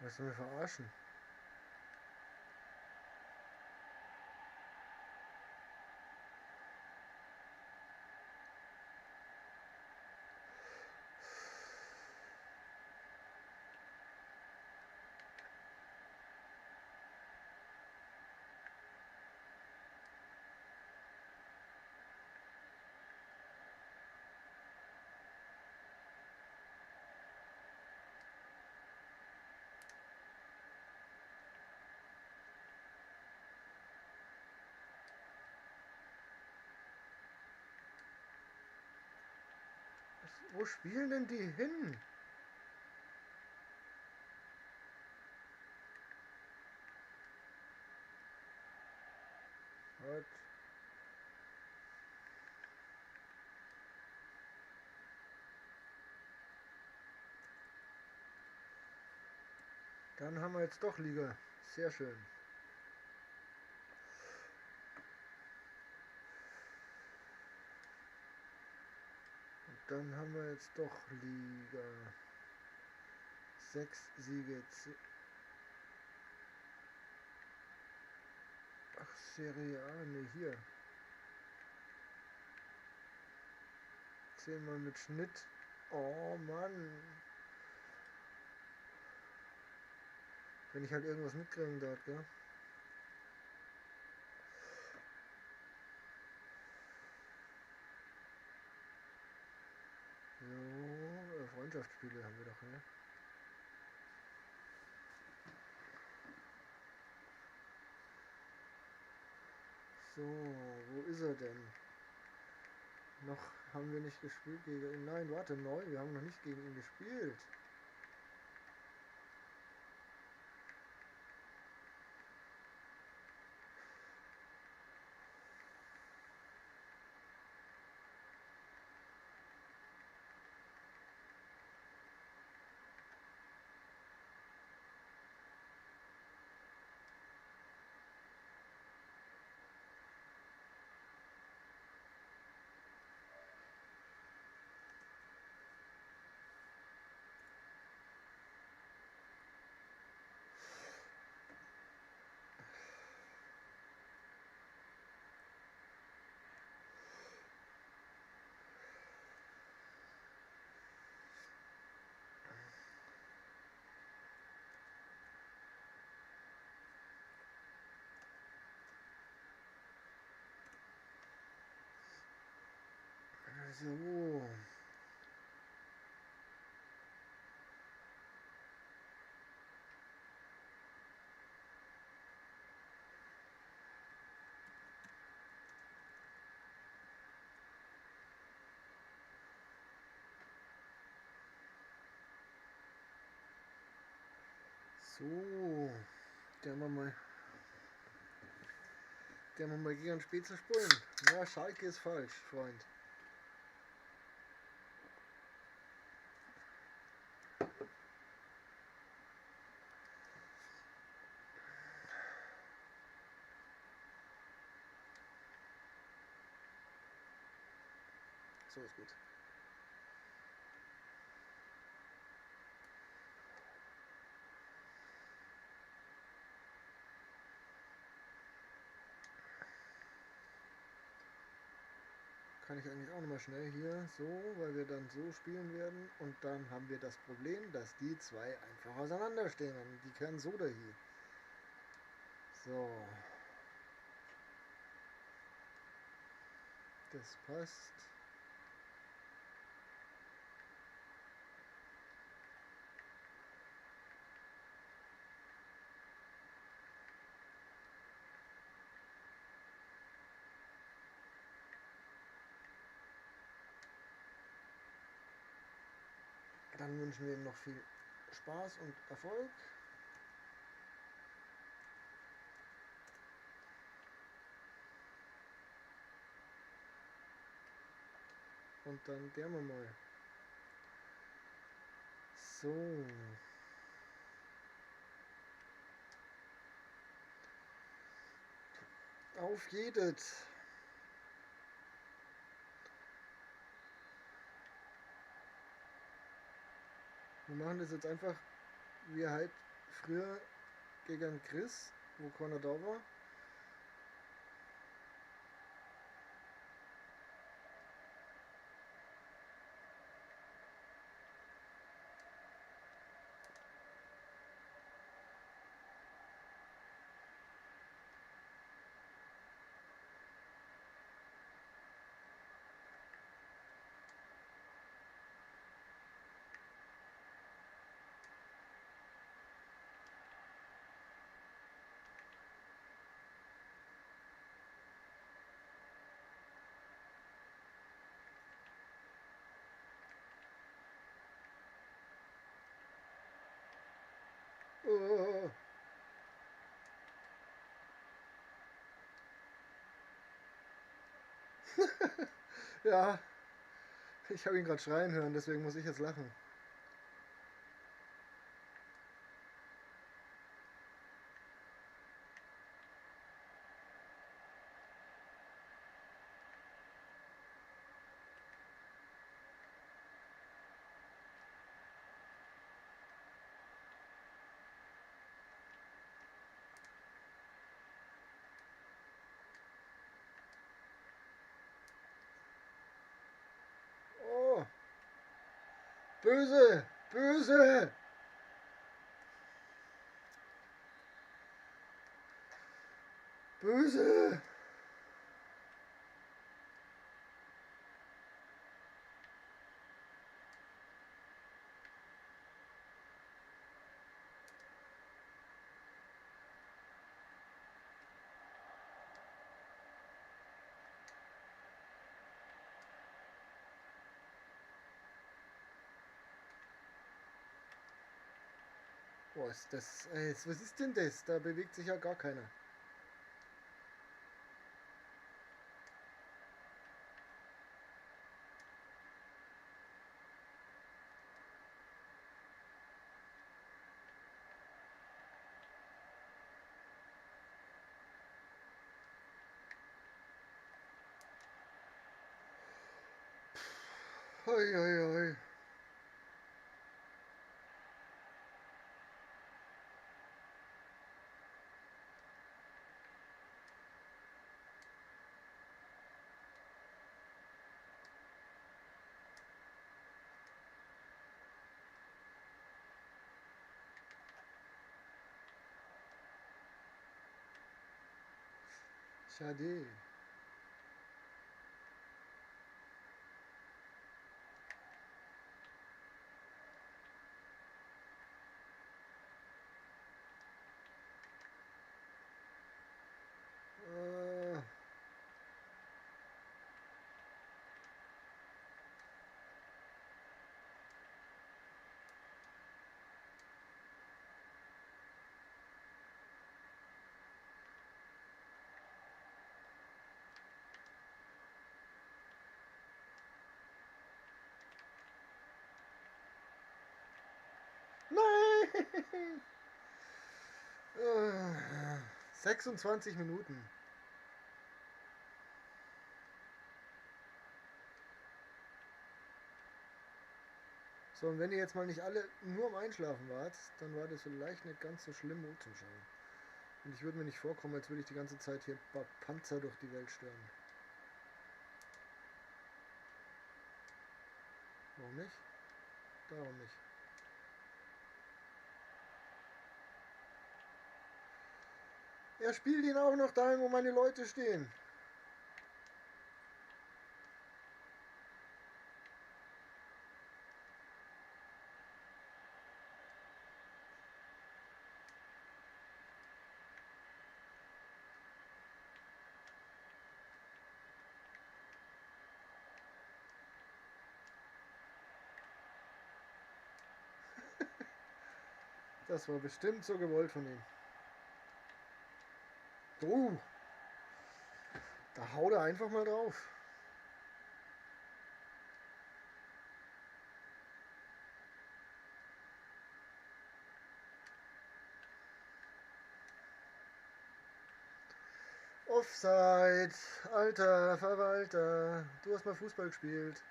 Willst du mich verarschen? Wo spielen denn die hin? Halt. Dann haben wir jetzt doch Liga. Sehr schön. Und dann haben wir jetzt doch Liga. 6 Siege. Ach, Serie A, ne, hier. 10 mal mit Schnitt. Oh Mann. Wenn ich halt irgendwas mitkriegen darf, gell? So, Freundschaftsspiele haben wir doch, ne? So, wo ist er denn? Noch haben wir nicht gespielt gegen ihn. Nein, warte, neu, wir haben noch nicht gegen ihn gespielt. So. So. Der mal gegen Spitze spielen. Ja, Schalke ist falsch, Freund. So ist gut. Kann ich eigentlich auch nochmal schnell hier so, weil wir dann so spielen werden. Und dann haben wir das Problem, dass die zwei einfach auseinander stehen. Und die können so dahin. So. Das passt. Dann wünschen wir ihm noch viel Spaß und Erfolg. Und dann gehen wir mal. So. Auf jedes. Wir machen das jetzt einfach, wie halt früher gegen Chris, wo keiner da war. Oh. Ja, ich habe ihn gerade schreien hören, deswegen muss ich jetzt lachen. Oh, böse, böse. Böse! Boah, ist das. Was ist denn das? Da bewegt sich ja gar keiner. Hoi, hoi, hoi. Schade. Äh, nein! 26 Minuten. So, und wenn ihr jetzt mal nicht alle nur am Einschlafen wart, dann war das vielleicht nicht ganz so schlimm zuzuschauen. Und ich würde mir nicht vorkommen, als würde ich die ganze Zeit hier ein paar Panzer durch die Welt stören. Warum nicht? Darum nicht. Er spielt ihn auch noch dahin, wo meine Leute stehen. Das war bestimmt so gewollt von ihm. Oh, da haut er einfach mal drauf. Offside, alter Verwalter, du hast mal Fußball gespielt.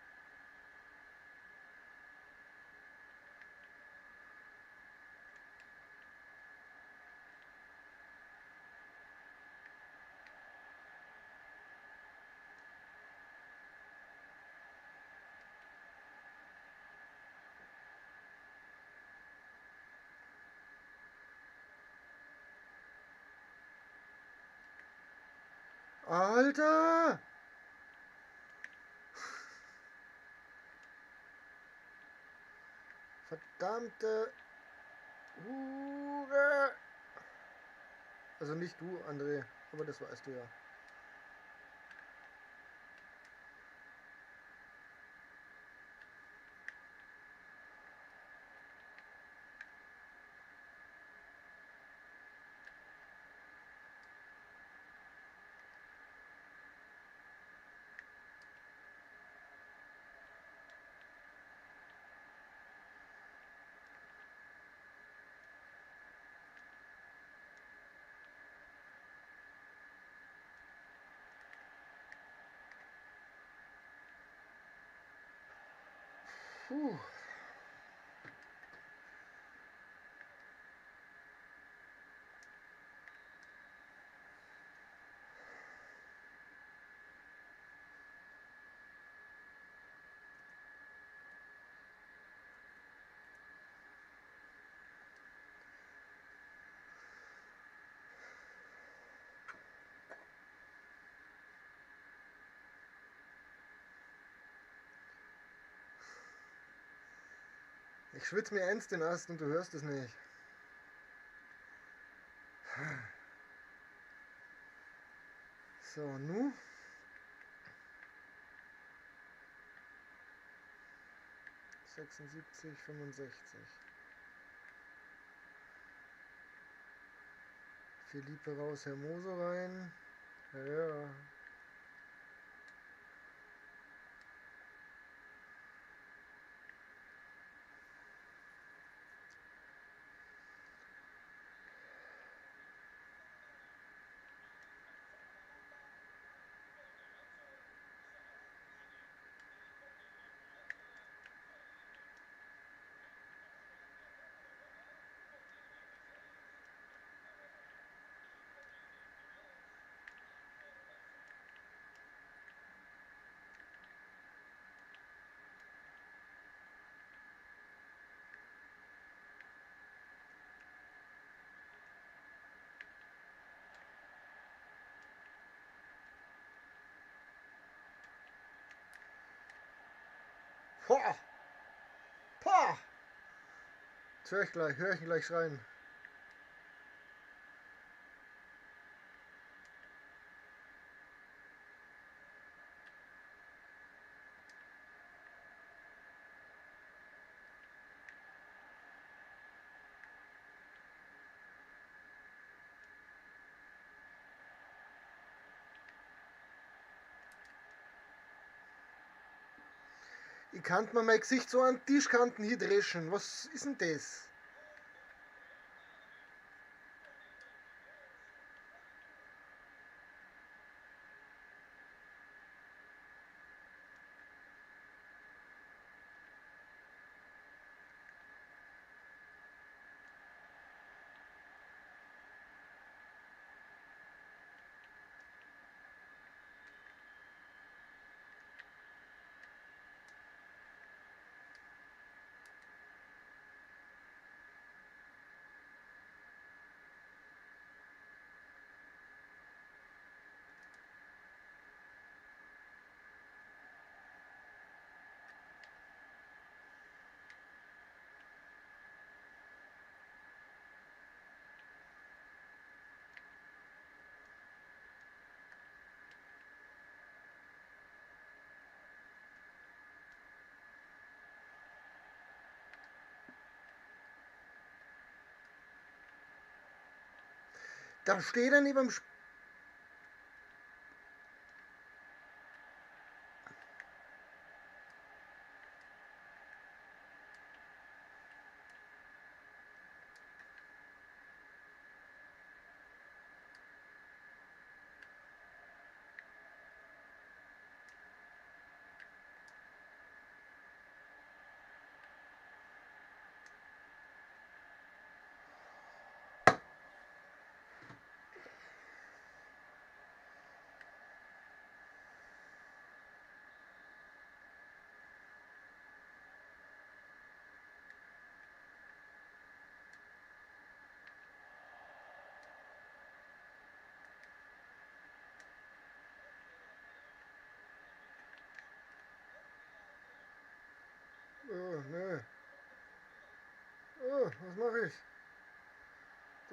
Alter! Verdammte Hure! Also nicht du, André, aber das weißt du ja. Puh. Ich schwitze mir ernst den Ast und du hörst es nicht. So, nu? 76, 65. Philippe raus, Hermoso rein. Ja. Pah! Pah! Jetzt höre ich ihn gleich schreien. Ich kann mir mein Gesicht so an Tischkanten hier dreschen. Was ist denn das? Da steht er neben dem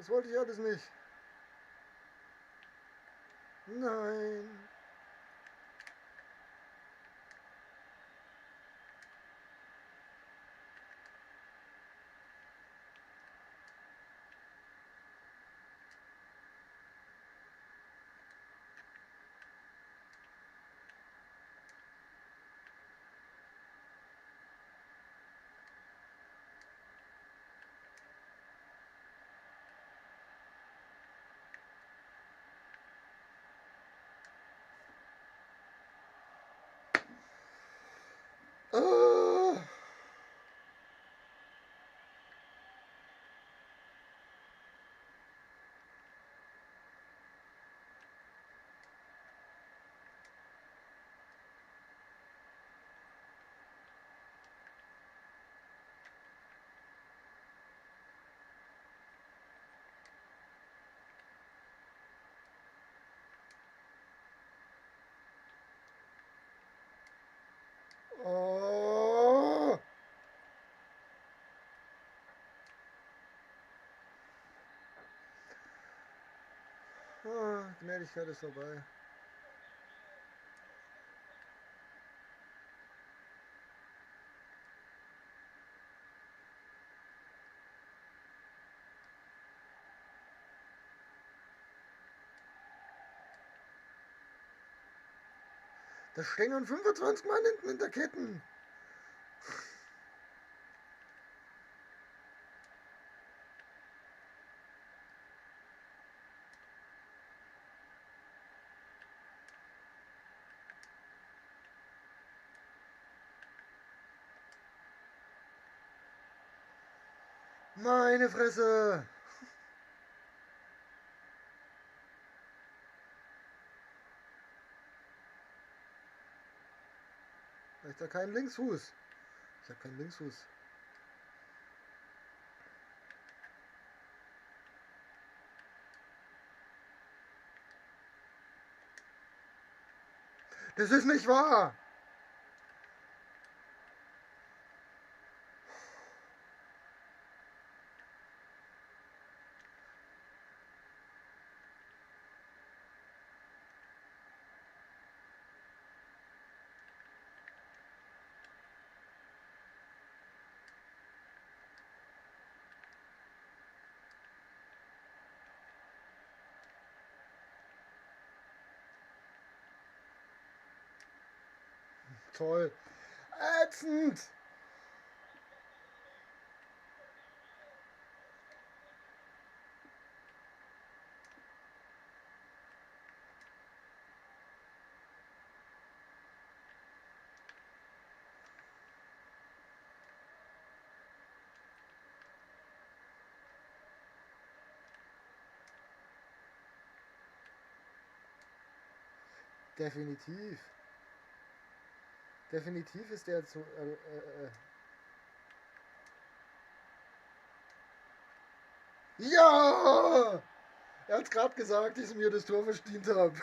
Das wollte ich alles nicht. Nein. Ah. Oh. Ah, Gnädigkeit ist vorbei. Da stehen 25 Mann hinten in der Ketten. Meine Fresse. Ich habe keinen Linksfuß. Ich habe keinen Linksfuß. Das ist nicht wahr. Toll. Ätzend. Definitiv. Definitiv ist der zu. Ja! Er hat gerade gesagt, dass ich mir das Tor verdient habe.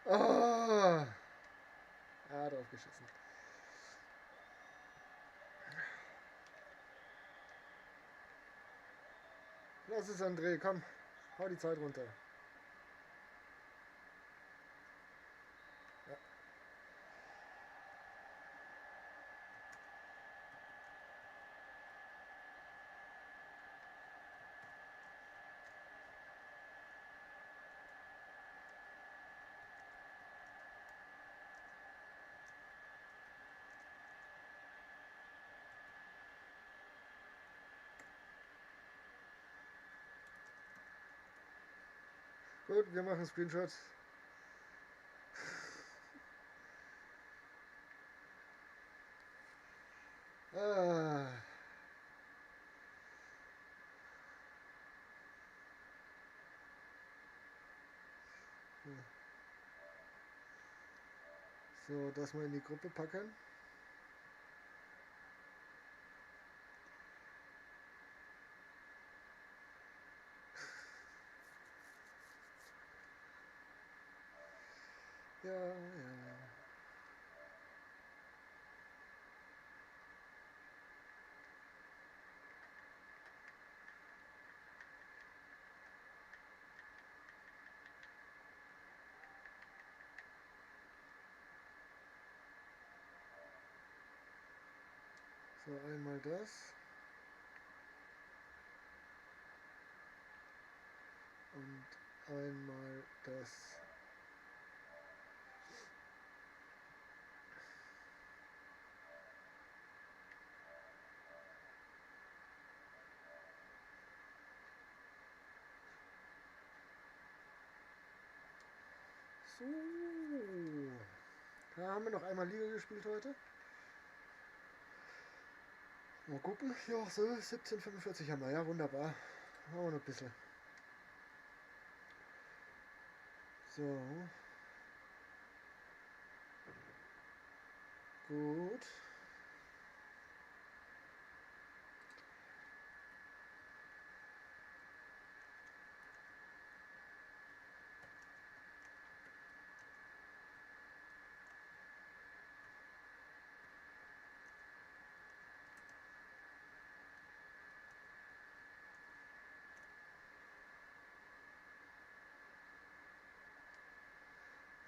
Ah, drauf geschissen. Lass es, André, komm. Hau die Zeit runter. Ja. Gut, wir machen Screenshots. Ah. So, das mal in die Gruppe packen. Ja, ja. So, einmal das. Und einmal das. So. Da haben wir noch einmal Liga gespielt heute. Mal gucken. Ja, so 17,45 haben wir. Ja, wunderbar. Machen wir noch ein bisschen. So. Gut.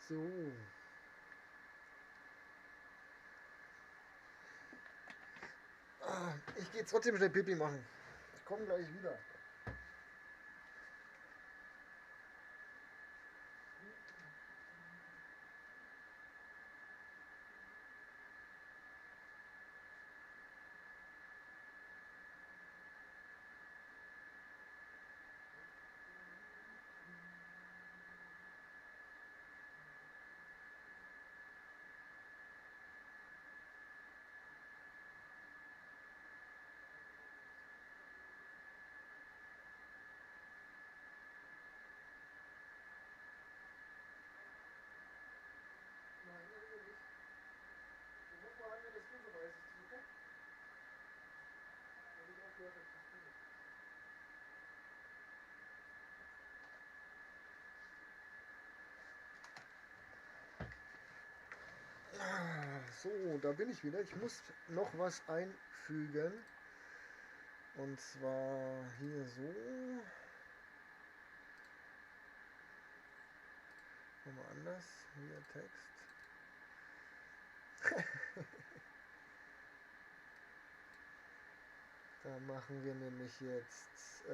So. Ich gehe trotzdem schnell Pipi machen. Ich komme gleich wieder. Nein, irgendwie nicht. Du musst mal an, wenn das Spiel vorbei ist. Ist das okay? Wenn ich aufgehört habe zu spielen. So, da bin ich wieder. Ich muss noch was einfügen. Und zwar hier so. Nochmal anders. Hier Text. Da machen wir nämlich jetzt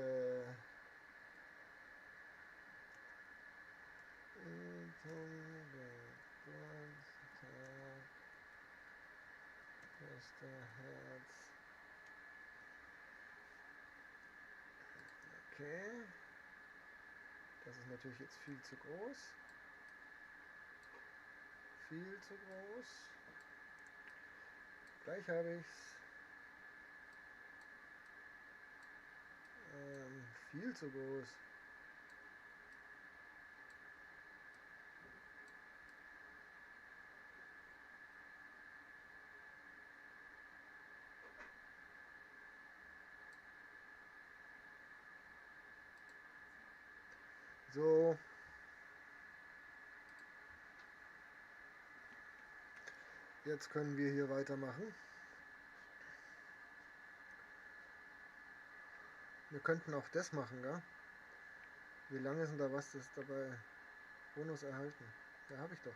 Herz. Okay. Das ist natürlich jetzt viel zu groß. Viel zu groß. Gleich habe ich's. Viel zu groß. So. Jetzt können wir hier weitermachen. Wir könnten auch das machen, gell? Wie lange ist denn da was das dabei? Bonus erhalten. Ja, habe ich doch.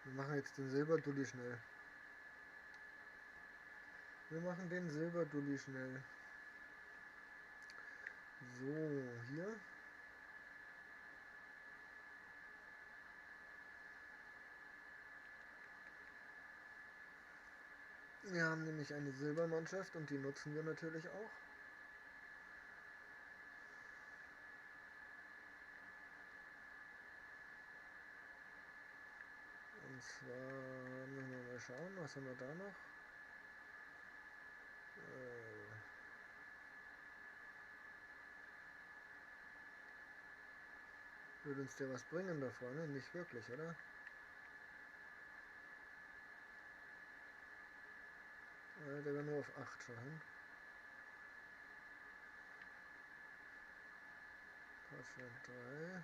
Wir machen jetzt den Silberdulli schnell. Wir machen den Silberdulli schnell. So, hier. Wir haben nämlich eine Silbermannschaft und die nutzen wir natürlich auch. Und zwar müssen wir mal schauen, was haben wir da noch? Würde uns der was bringen da vorne? Nicht wirklich, oder? Der war nur auf 8 schon. Passwort 3.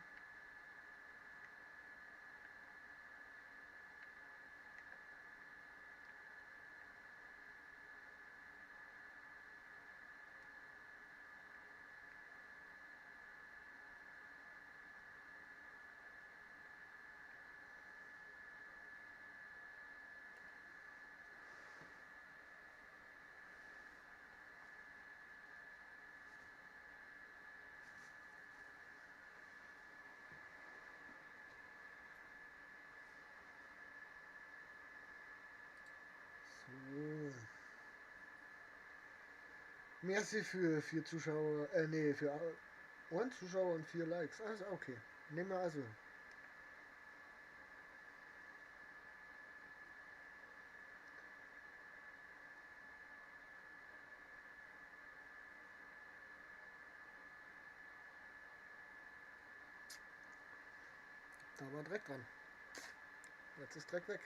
Merci für 4 Zuschauer, nee, für 1 Zuschauer und 4 Likes. Also okay. Nehmen wir also. Da war Dreck dran. Jetzt ist Dreck weg.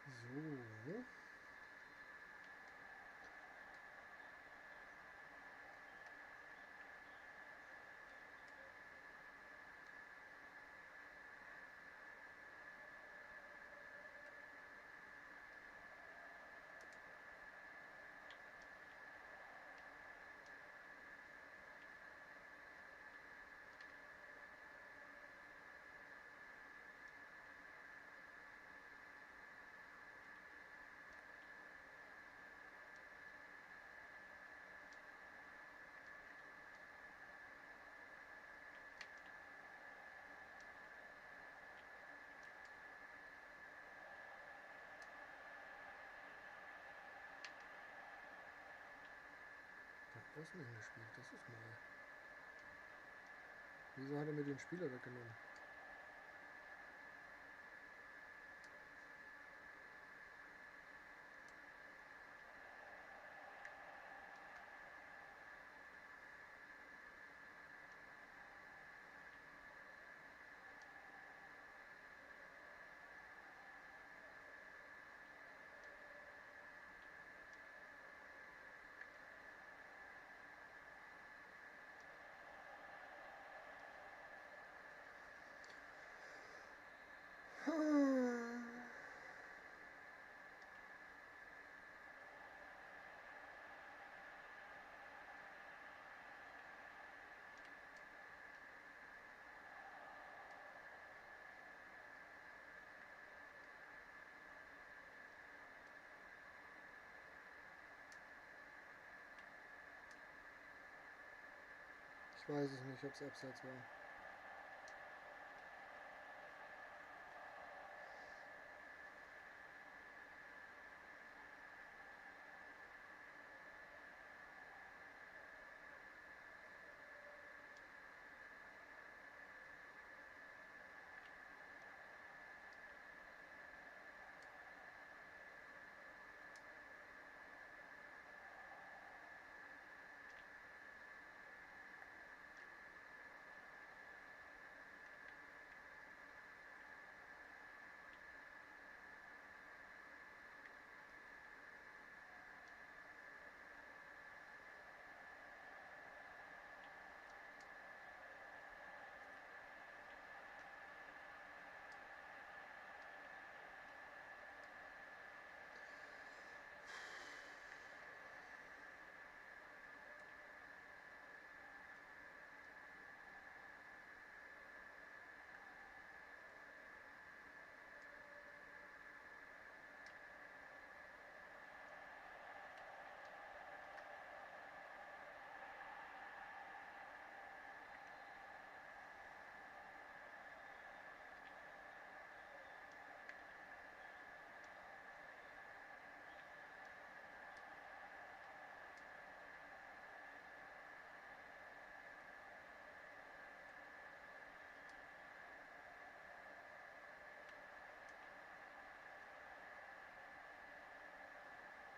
So. Hat außen hingespielt, das ist neu. Wieso hat er mir den Spieler weggenommen? Ich weiß es nicht, ob es abseits war.